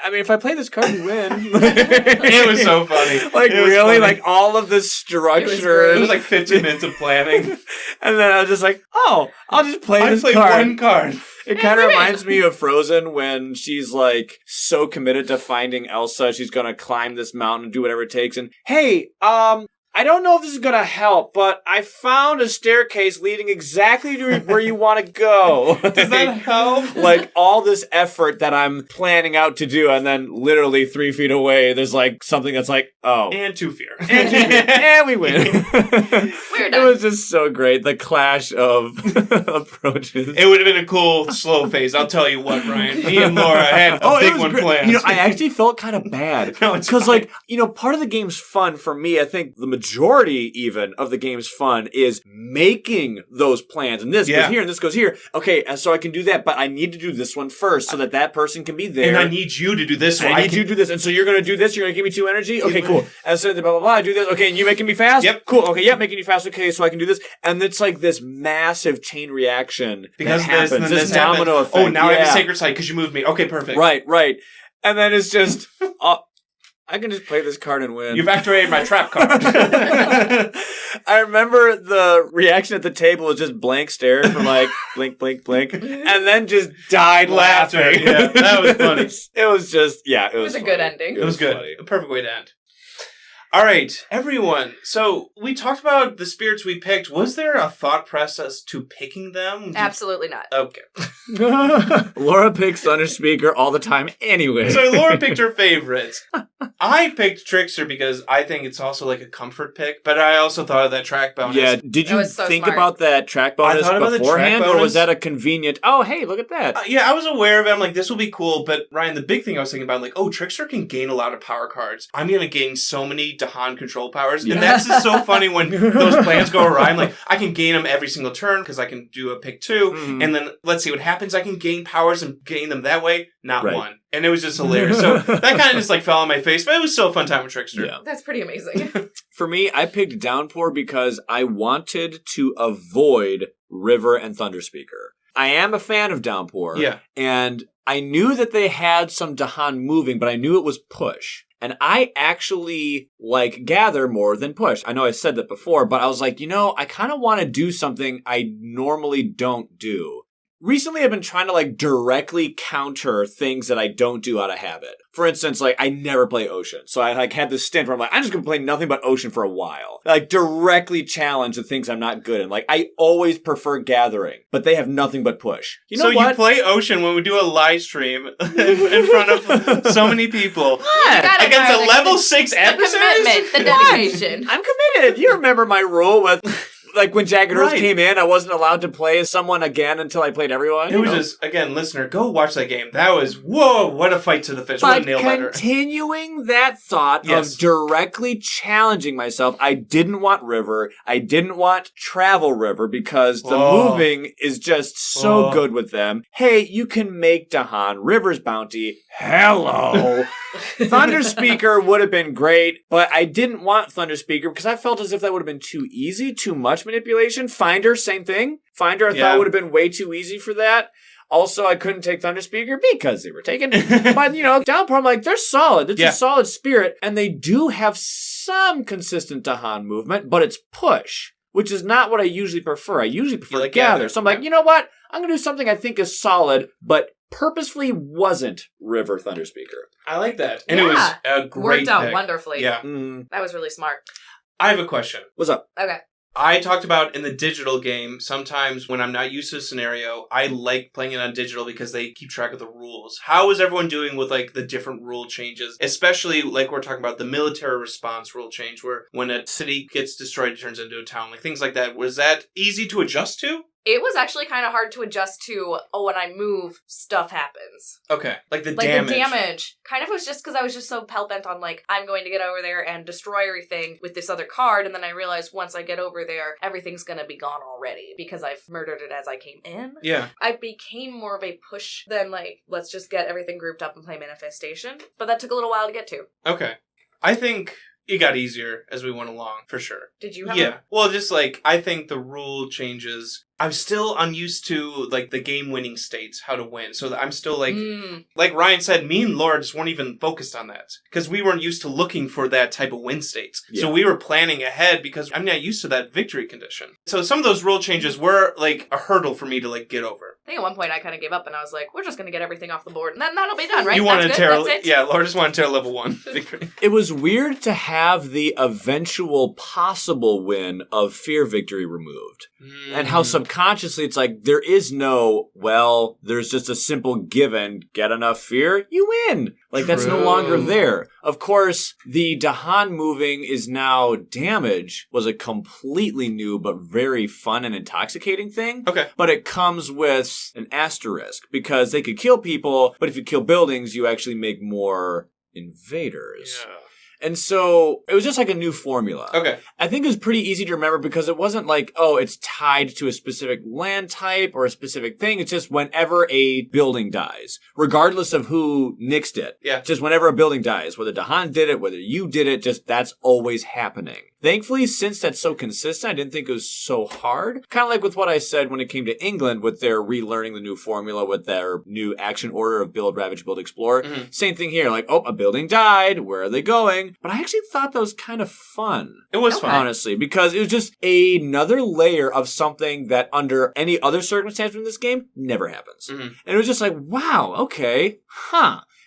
I mean, if I play this card, we win. It was so funny. Like, really? Funny. Like, all of this structure. It was like 15 minutes of planning. And then I was just like, I'll just play this card. I played one card. It kind of reminds me of Frozen when she's, like, so committed to finding Elsa. She's going to climb this mountain and do whatever it takes. And, hey, I don't know if this is going to help, but I found a staircase leading exactly to where you want to go. Does that help? Like, all this effort that I'm planning out to do, and then literally 3 feet away, there's, like, something that's like, oh. And 2 fear. And we win. We're done. It was just so great, the clash of approaches. It would have been a cool, slow phase, I'll tell you what, Ryan. Me and Laura had a big one planned. I actually felt kind of bad. Because, like, part of the game's fun for me, I think the majority even of the game's fun is making those plans. And this goes here and this goes here. Okay, and so I can do that, but I need to do this one first so that person can be there. And I need you to do this one. I need you to do this. And so you're going to do this. You're going to give me 2 energy. Okay, cool. And so blah, blah, blah. I do this. Okay, and you making me fast? Yep. Cool. Okay, yep, making you fast. Okay, so I can do this. And it's like this massive chain reaction because that happens. And then this domino effect. Oh, now I have a sacred site because you moved me. Okay, perfect. Right. And then it's just... I can just play this card and win. You've activated my trap card. I remember the reaction at the table was just blank stare for like blink, blink, blink, and then just died laughing. Yeah, that was funny. It was just, it was a good ending. It was good. Funny. A perfect way to end. All right, everyone. So we talked about the spirits we picked. Was there a thought process to picking them? Absolutely not. Okay. Laura picks Thunder Speaker all the time anyway. So Laura picked her favorites. I picked Trickster because I think it's also like a comfort pick, but I also thought of that track bonus. Yeah, did you was so think smart. about that track bonus beforehand, or was that a convenient, oh, hey, look at that? Yeah, I was aware of it. I'm like, this will be cool, but Ryan, the big thing I was thinking about, like, oh, Trickster can gain a lot of power cards. I'm going to gain so many Dahan control powers, and that's just so funny when those plans go awry. I'm like, I can gain them every single turn because I can do a pick 2, and then let's see what happens. I can gain powers and gain them that way, not one. And it was just hilarious. So that kind of just like fell on my face, but it was still a fun time with Trickster. Yeah. That's pretty amazing. For me, I picked Downpour because I wanted to avoid River and Thunder Speaker. I am a fan of Downpour. Yeah. And I knew that they had some Dahan moving, but I knew it was push. And I actually like gather more than push. I know I said that before, but I was like, I kind of want to do something I normally don't do. Recently, I've been trying to like directly counter things that I don't do out of habit. For instance, like I never play Ocean. So I like had this stint where I'm like, I'm just going to play nothing but Ocean for a while. Like directly challenge the things I'm not good in. Like I always prefer gathering, but they have nothing but push. You know what? You play Ocean when we do a live stream in front of so many people. What? Against a level 6 adversaries? The commitment, the dedication. I'm committed. You remember my rule with... Like when Jagged Earth came in, I wasn't allowed to play as someone again until I played everyone. It was just, again, listener, go watch that game. That was, whoa, what a fight to the finish. What a nail biter. Continuing that thought of directly challenging myself, I didn't want River. I didn't want Travel River because the moving is just so good with them. Hey, you can make Dahan River's bounty. Hello. Thunder Speaker would have been great, but I didn't want Thunder Speaker because I felt as if that would have been too easy, too much manipulation. Finder, same thing. Finder, I thought would have been way too easy for that. Also, I couldn't take Thunder Speaker because they were taken. But, Downpour, I'm like, they're solid. It's a solid spirit, and they do have some consistent Dahan movement, but it's push, which is not what I usually prefer. I usually prefer gather. So I'm like, you know what? I'm going to do something I think is solid, but purposefully wasn't River Thunder Speaker. I like that. And it was a great Worked out pick. wonderfully. Yeah. That was really smart. I have a question. What's up? Okay. I talked about in the digital game, sometimes when I'm not used to a scenario, I like playing it on digital because they keep track of the rules. How is everyone doing with like the different rule changes? Especially like we're talking about the military response rule change where when a city gets destroyed, it turns into a town, like things like that. Was that easy to adjust to? It was actually kind of hard to adjust to, when I move, stuff happens. Okay. Like the damage. Like the damage. Kind of was just because I was just so hell-bent on, like, I'm going to get over there and destroy everything with this other card, and then I realized once I get over there, everything's going to be gone already because I've murdered it as I came in. Yeah. I became more of a push than, like, let's just get everything grouped up and play Manifestation. But that took a little while to get to. Okay. I think it got easier as we went along, for sure. Did you have Well, just like, I think the rule changes... I'm still unused to, like, the game-winning states, how to win. So I'm still, like Ryan said, me and Laura just weren't even focused on that. Because we weren't used to looking for that type of win states. Yeah. So we were planning ahead because I'm not used to that victory condition. So some of those rule changes were, like, a hurdle for me to, like, get over. I think at one point I kind of gave up and I was like, we're just going to get everything off the board and then that'll be done, right? You wanted to tear... That's it? Yeah, Laura just wanted to tear level 1 victory. It was weird to have the eventual possible win of Fear Victory removed. And how subconsciously it's like, there is no, there's just a simple given, get enough fear, you win. Like, that's no longer there. Of course, the Dahan moving is now damage was a completely new but very fun and intoxicating thing. Okay. But it comes with an asterisk, because they could kill people, but if you kill buildings, you actually make more invaders. Yeah. And so it was just like a new formula. Okay. I think it was pretty easy to remember because it wasn't like, it's tied to a specific land type or a specific thing. It's just whenever a building dies, regardless of who nixed it. Yeah. Just whenever a building dies, whether Dahan did it, whether you did it, just that's always happening. Thankfully, since that's so consistent, I didn't think it was so hard. Kind of like with what I said when it came to England with their relearning the new formula with their new action order of build, ravage, build, explore. Mm-hmm. Same thing here. Like, a building died. Where are they going? But I actually thought that was kind of fun. It was fun. Honestly, because it was just another layer of something that under any other circumstance in this game never happens. Mm-hmm. And it was just like, wow, okay,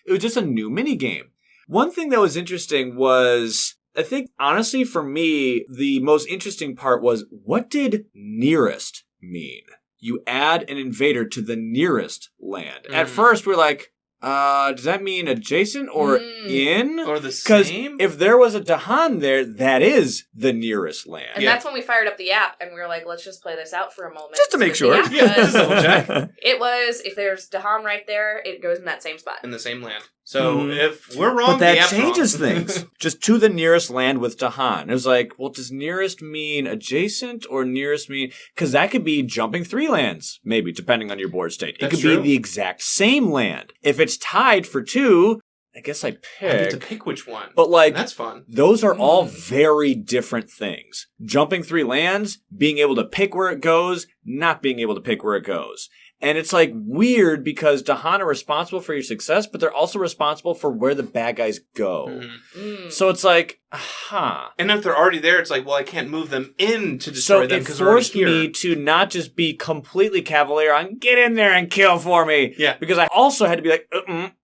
It was just a new mini game. One thing that was interesting was I think, honestly, for me, the most interesting part was, what did nearest mean? You add an invader to the nearest land. At first, we're like, does that mean adjacent or in? Or the Because same? if there was a Dahan there, that is the nearest land. And that's when we fired up the app and we were like, let's just play this out for a moment. Just to make sure. Yeah, just double check. It was, if there's Dahan right there, it goes in that same spot. In the same land. So if we're wrong, but that the app's changes wrong. things. Just to the nearest land with Dahan. It was like, well, does nearest mean adjacent or nearest mean... Because that could be jumping 3 lands, maybe, depending on your board state. That's it could true. be the exact same land. If it's tied for 2, I guess I pick. I get to pick which one. But like, that's fun. Those are all very different things. Jumping 3 lands, being able to pick where it goes, not being able to pick where it goes. And it's like weird because Dahan are responsible for your success, but they're also responsible for where the bad guys go. So it's like, And if they're already there, it's like, well, I can't move them in to destroy them because they're already here. So it forced me to not just be completely cavalier on get in there and kill for me. Yeah. Because I also had to be like,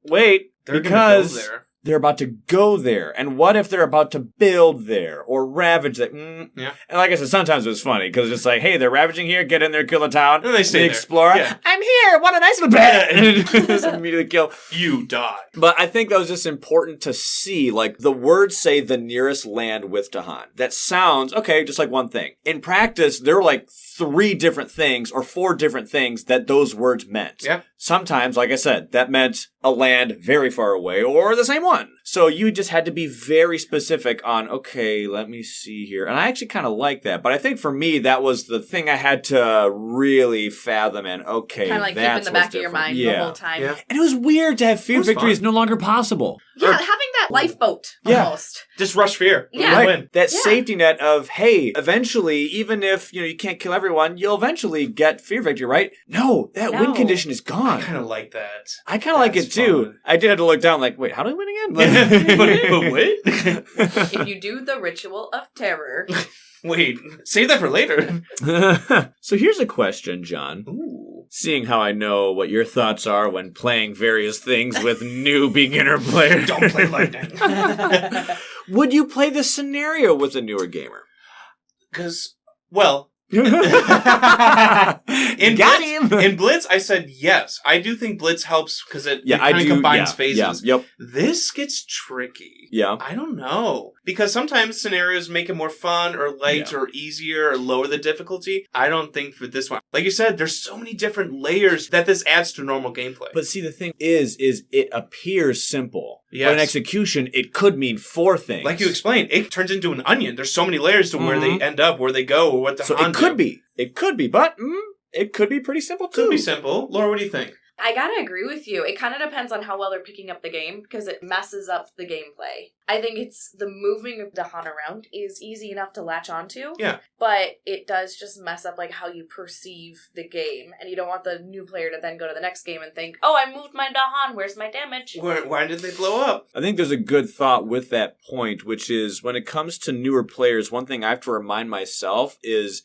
wait, they're because gonna go there. They're about to go there. And what if they're about to build there or ravage that? Yeah. And like I said, sometimes it was funny because it's like, hey, they're ravaging here, get in there, kill the town. And they stay there. Explore. Yeah. I'm here. What a nice little bed. And just immediately kill. You die. But I think that was just important to see. Like, the words say the nearest land with Dahan. That sounds, okay, just like one thing. In practice, there were like 3 different things or 4 different things that those words meant. Yeah. Sometimes, like I said, that meant a land very far away or the same one. So you just had to be very specific on, okay, let me see here. And I actually kind of like that. But I think for me, that was the thing I had to really fathom and, okay, Kind of like keep that's in the back what's of your different. mind the whole time. Yeah. And it was weird to have fear It was victory fun. is no longer possible. Yeah, having that lifeboat almost. Just rush fear. Yeah. Right. Win. That safety net of, hey, eventually, even if you can't kill everyone, you'll eventually get fear victory, right? No, that win condition is gone. I kind of like that. I kind of like it too. Fun. I did have to look down, like, wait, how do I win again? But wait. If you do the ritual of terror. Wait, save that for later. So here's a question, John. Ooh. Seeing how I know what your thoughts are when playing various things with new beginner players. Don't play lightning. Would you play this scenario with a newer gamer? Because, well... In Blitz, I said yes. I do think Blitz helps because it kind of combines phases. Yep. This gets tricky. Yeah. I don't know. Because sometimes scenarios make it more fun or light or easier or lower the difficulty. I don't think for this one. Like you said, there's so many different layers that this adds to normal gameplay. But see, the thing is it appears simple. Yes. But in execution, it could mean 4 things. Like you explained, it turns into an onion. There's so many layers to where they end up, where they go, or what the So it could be. It could be, but it could be pretty simple too. Could be simple. Laura, what do you think? I gotta agree with you. It kind of depends on how well they're picking up the game because it messes up the gameplay. I think it's the moving of Dahan around is easy enough to latch onto. Yeah. But it does just mess up like how you perceive the game. And you don't want the new player to then go to the next game and think, oh, I moved my Dahan, where's my damage? Why did they blow up? I think there's a good thought with that point, which is when it comes to newer players, one thing I have to remind myself is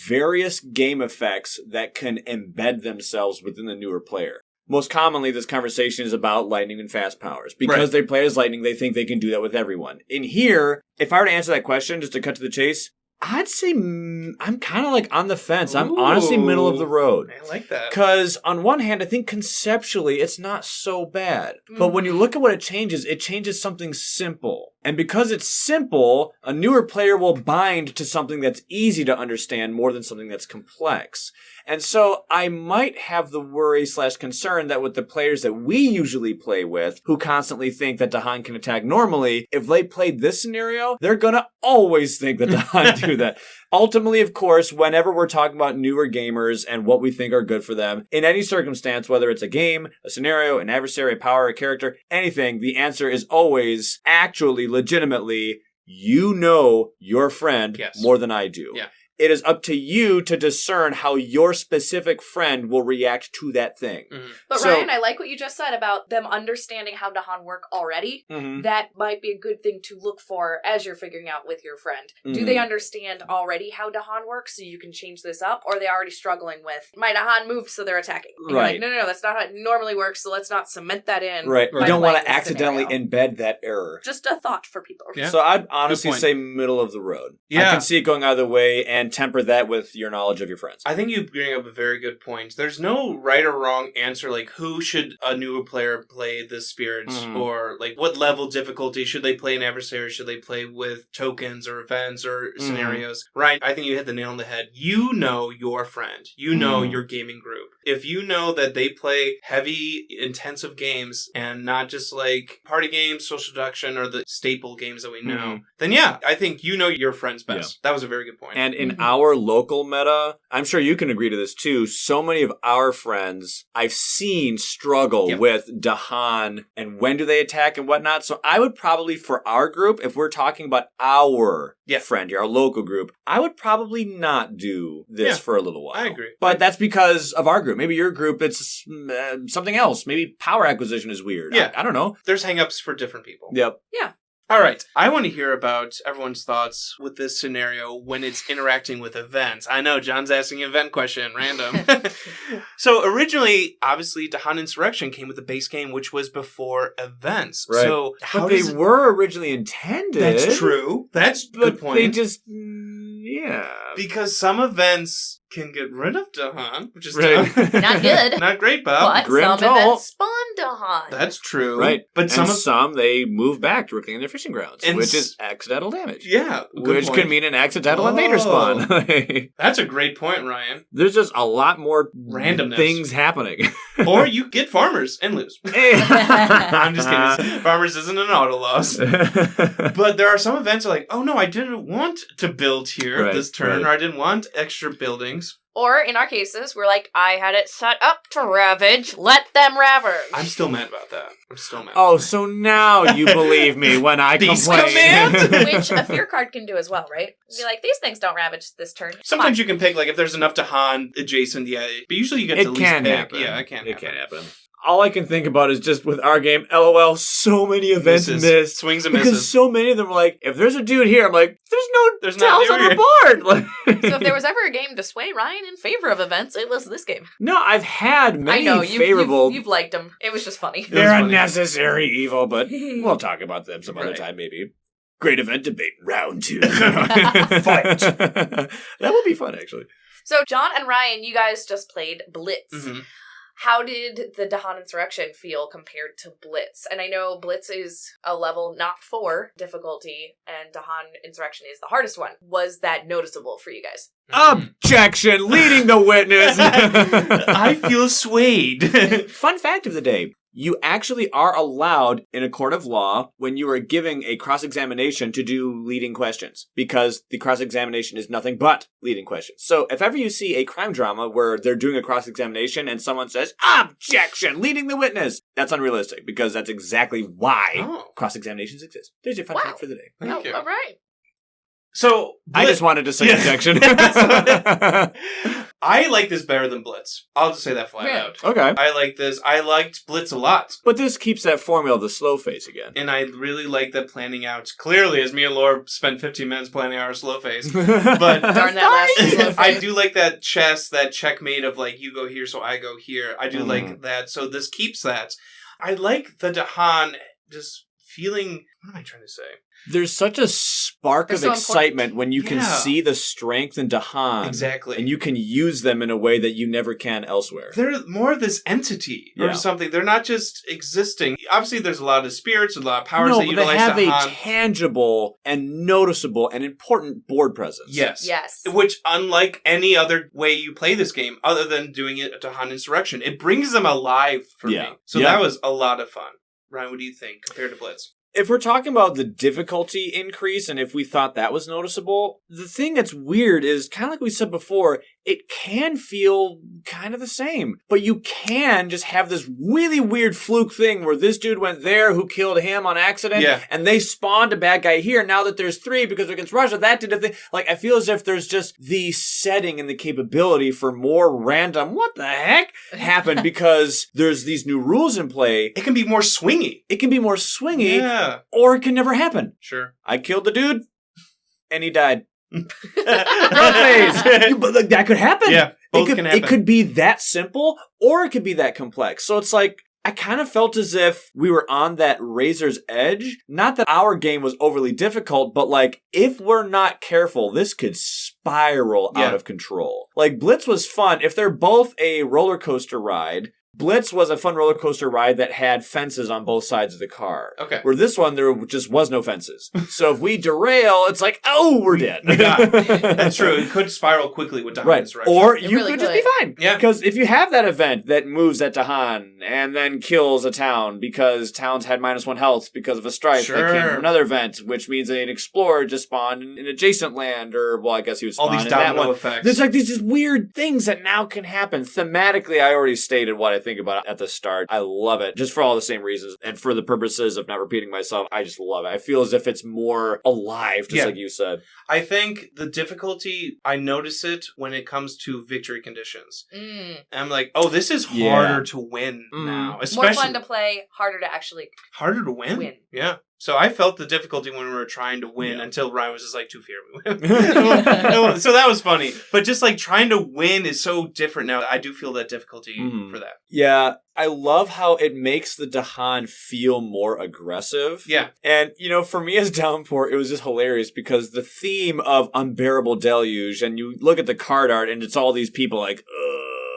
various game effects that can embed themselves within the newer player. Most commonly, this conversation is about lightning and fast powers. Because they play as lightning, they think they can do that with everyone. In here, if I were to answer that question, just to cut to the chase, I'd say I'm kind of like on the fence. I'm honestly middle of the road. I like that. Because on one hand, I think conceptually it's not so bad. But when you look at what it changes something simple. And because it's simple, a newer player will bind to something that's easy to understand more than something that's complex. And so I might have the worry/concern that with the players that we usually play with, who constantly think that Dahan can attack normally, if they played this scenario, they're gonna always think that Dahan do that. Ultimately, of course, whenever we're talking about newer gamers and what we think are good for them, in any circumstance, whether it's a game, a scenario, an adversary, a power, a character, anything, the answer is always, actually, legitimately, you know your friend more than I do. Yeah. it is up to you to discern how your specific friend will react to that thing. Mm-hmm. But So- Ryan, I like what you just said about them understanding how Dahan work already. Mhm. That might be a good thing to look for as you're figuring out with your friend. Do Mhm. they understand already how Dahan works so you can change this up? Or are they already struggling with, my Dahan moved so they're attacking? And you're Right. like, no, that's not how it normally works, so let's not cement that in. Right. Right. You don't want playing to this accidentally scenario. embed that error. Just a thought for people. Yeah. So I'd honestly point. say middle of the road. I Yeah. can see it going either way and temper that with your knowledge of your friends. I think you bring up a very good point. There's no right or wrong answer, like who should a newer player play the spirits, Mhm. or like what level difficulty should they play an adversary, should they play with tokens or events or scenarios. Right, I think you hit the nail on the head. You know your friend. You know your gaming group. If you know that they play heavy, intensive games and not just like party games, social deduction, or the staple games that we know, then yeah, I think you know your friends best. That was a very good point. And in our local meta, I'm sure you can agree to this too, so many of our friends I've seen struggle with Dahan and when do they attack and whatnot. So I would probably, for our group, if we're talking about our friend here, our local group, I would probably not do this for a little while. I agree. But that's because of our group. Maybe your group, it's something else. Maybe power acquisition is weird. Yeah. I don't know. There's hangups for different people. Yep. Yeah. All right. I want to hear about everyone's thoughts with this scenario when it's interacting with events. I know, John's asking an event question, random. So originally, obviously, Dahan Insurrection came with the base game, which was before events. Right. So how But they does were originally intended. That's true. That's a good But point. they just, yeah. Because some events can get rid of Dahan, which is Right. tough. Not good. Not great, Bob. But Grim some Toll. events spawn Dahan. That's true. Right. But some they move back to reclaim their fishing grounds, And which is accidental damage. Yeah. Good Which point. can mean an accidental invader spawn. That's a great point, Ryan. There's just a lot more Randomness. things happening. Or you get farmers and lose. I'm just kidding. Farmers isn't an auto loss. But there are some events that are like, oh no, I didn't want to build here this turn, or I didn't want extra buildings. Or, in our cases, we're like, I had it set up to ravage, let them ravage. I'm still mad about that. Oh, so now you believe me when I Beast complain. command? Which a fear card can do as well, right? Be like, these things don't ravage this turn. Sometimes you can pick, like, if there's enough Dahan adjacent, but usually you get to It least can pick. happen. Yeah, it can It can happen. All I can think about is just with our game, LOL, so many events Misses. missed. Swings and Because misses. so many of them were like, if there's a dude here, I'm like, there's no not tiles on here. the board. Like, So if there was ever a game to sway Ryan in favor of events, it was this game. no, I've had many I know, favorable. you've liked them. It was just funny. They're funny. unnecessary evil, but we'll talk about them some other Right. time, maybe. Great event debate, round 2. Fight. That would be fun, actually. So John and Ryan, you guys just played Blitz. Mhm. How did the Dahan Insurrection feel compared to Blitz? And I know Blitz is a level not 4 difficulty, and Dahan Insurrection is the hardest one. Was that noticeable for you guys? Objection! Leading the witness! I feel swayed. Fun fact of the day. You actually are allowed in a court of law when you are giving a cross-examination to do leading questions because the cross-examination is nothing but leading questions. So if ever you see a crime drama where they're doing a cross-examination and someone says, objection, leading the witness, that's unrealistic because that's exactly why cross-examinations exist. There's your fun fact for the day. Thank you. All right. So, I just wanted to say objection. I like this better than Blitz. I'll just say that flat out. Okay. I like this. I liked Blitz a lot. But this keeps that formula of the slow phase again. And I really like that planning out. Clearly, as me and Laura spent 15 minutes planning our slow phase. But Darn that last slow phase. I do like that chess, that checkmate of like, you go here, so I go here. I do like that. So this keeps that. I like the Dahan just feeling, what am I trying to say? There's such a spark They're of so excitement when you can Yeah. see the strength in Dahan. Exactly. And you can use them in a way that you never can elsewhere. They're more of this entity or Yeah. something. They're not just existing. Obviously, there's a lot of spirits, a lot of powers No, that but they utilize have Dahan. a tangible and noticeable and important board presence. Yes. Yes. Which, unlike any other way you play this game, other than doing it to Dahan Insurrection, it brings them alive for Yeah. me. So Yeah. that was a lot of fun. Ryan, what do you think compared to Blitz? if we're talking about the difficulty increase and if we thought that was noticeable, the thing that's weird is kind of like we said before, it can feel kind of the same. But you can just have this really weird fluke thing where this dude went there who killed him on accident. And they spawned a bad guy here. Now that there's 3 because against Russia, that did a thing. Like, I feel as if there's just the setting and the capability for more random, what the heck, happen because there's these new rules in play. It can be more swingy. Yeah. Or it can never happen. Sure. I killed the dude, and he died. But like, that could happen. Yeah, both can happen. It could be that simple, or it could be that complex. So it's like, I kind of felt as if we were on that razor's edge. Not that our game was overly difficult, but like, if we're not careful, this could spiral out of control. Like, Blitz was fun. If they're both a roller coaster ride, Blitz was a fun roller coaster ride that had fences on both sides of the car. Okay. Where this one, there just was no fences. So if we derail, it's like, oh, we're dead. That's true. It could spiral quickly with Dahan Insurrection. Or you could just be fine. Yeah. Because if you have that event that moves at Dahan and then kills a town because towns had -1 health because of a strife that came from another event, which means an explorer just spawned in adjacent land, or, well, I guess he was spawned all these in that domino one. effects. There's like these just weird things that now can happen. Thematically, I already stated what I think about it at the start. I love it, just for all the same reasons. And for the purposes of not repeating myself, I just love it. I feel as if it's more alive, just like you said. I think the difficulty, I notice it when it comes to victory conditions. And I'm like, oh, this is harder to win now. Especially, more fun to play, harder to actually win. Yeah. So I felt the difficulty when we were trying to win until Ryan was just like, too fair, we win. So that was funny. But just like trying to win is so different now. I do feel that difficulty for that. Yeah. I love how it makes the Dahan feel more aggressive. Yeah. And, you know, for me as Downpour, it was just hilarious because the theme of Unbearable Deluge, and you look at the card art and it's all these people like,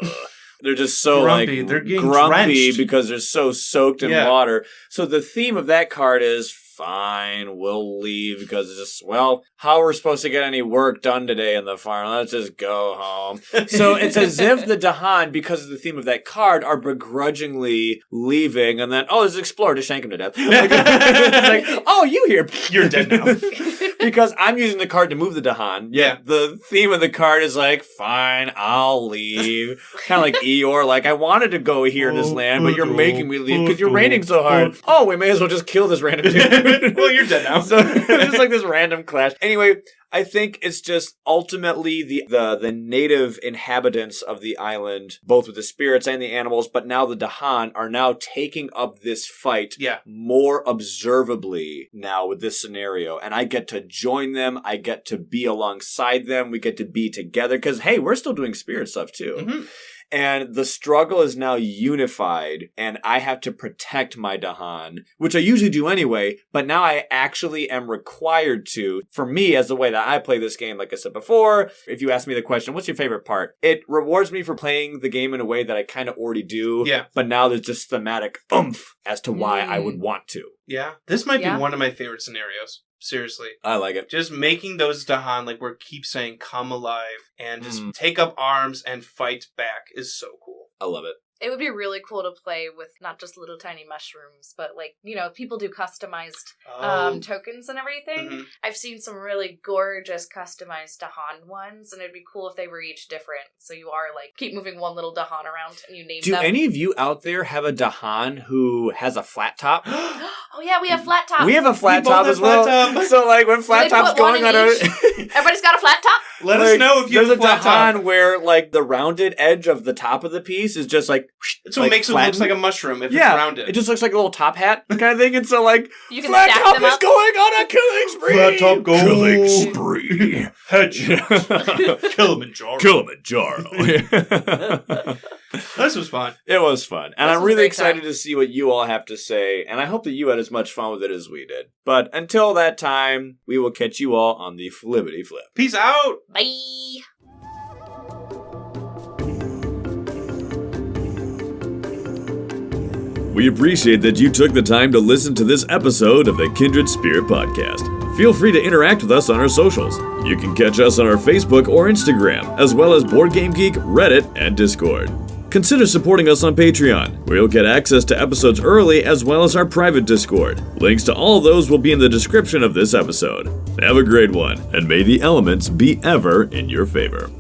ugh. They're just so grumpy. like They're getting grumpy drenched because they're so soaked in water. So the theme of that card is, fine, we'll leave because it's just, well, how we're supposed to get any work done today in the farm? Let's just go home. So it's as if the Dahan, because of the theme of that card, are begrudgingly leaving, and then, oh, there's an explorer to shank him to death. It's like, oh, you here? You're dead now. Because I'm using the card to move the Dahan. Yeah. The theme of the card is like, fine, I'll leave. Kind of like Eeyore, like, I wanted to go here in this land, but you're making me leave because you're raining so hard. Oh, we may as well just kill this random dude. Well, you're dead now. So it's just like this random clash. Anyway, I think it's just ultimately the native inhabitants of the island, both with the spirits and the animals, but now the Dahan are now taking up this fight more observably now with this scenario. And I get to join them. I get to be alongside them. We get to be together because, hey, we're still doing spirit stuff too. Mm-hmm. And the struggle is now unified, and I have to protect my Dahan, which I usually do anyway, but now I actually am required to. For me, as the way that I play this game, like I said before, if you ask me the question, what's your favorite part? It rewards me for playing the game in a way that I kind of already do, but now there's just thematic oomph as to why I would want to. Yeah, this might be one of my favorite scenarios. Seriously. I like it. Just making those Dahan, like we keep saying, come alive and just take up arms and fight back is so cool. I love it. It would be really cool to play with not just little tiny mushrooms, but like, you know, people do customized tokens and everything. Mm-hmm. I've seen some really gorgeous customized Dahan ones, and it'd be cool if they were each different. So you are like, keep moving one little Dahan around and you name them. Do any of you out there have a Dahan who has a flat top? Oh yeah, we have flat top. We have a flat top as well. So like when flat top's going on everybody's got a flat top? Let us know if you have a flat top. There's a Dahan where like the rounded edge of the top of the piece is just like so it makes flattened. It look like a mushroom if it's rounded. It just looks like a little top hat kind of thing. And so like you can flat top is going on a killing spree. Flat top goes. Killing spree. Headshot. Kilimanjaro. This was fun. It was fun. And I'm really excited to see what you all have to say. And I hope that you had as much fun with it as we did. But until that time, we will catch you all on the Flippity Flip. Peace out. Bye. We appreciate that you took the time to listen to this episode of the Kindred Spirit Podcast. Feel free to interact with us on our socials. You can catch us on our Facebook or Instagram, as well as Board Game Geek, Reddit, and Discord. consider supporting us on Patreon, where you'll get access to episodes early as well as our private Discord. Links to all of those will be in the description of this episode. Have a great one, and may the elements be ever in your favor.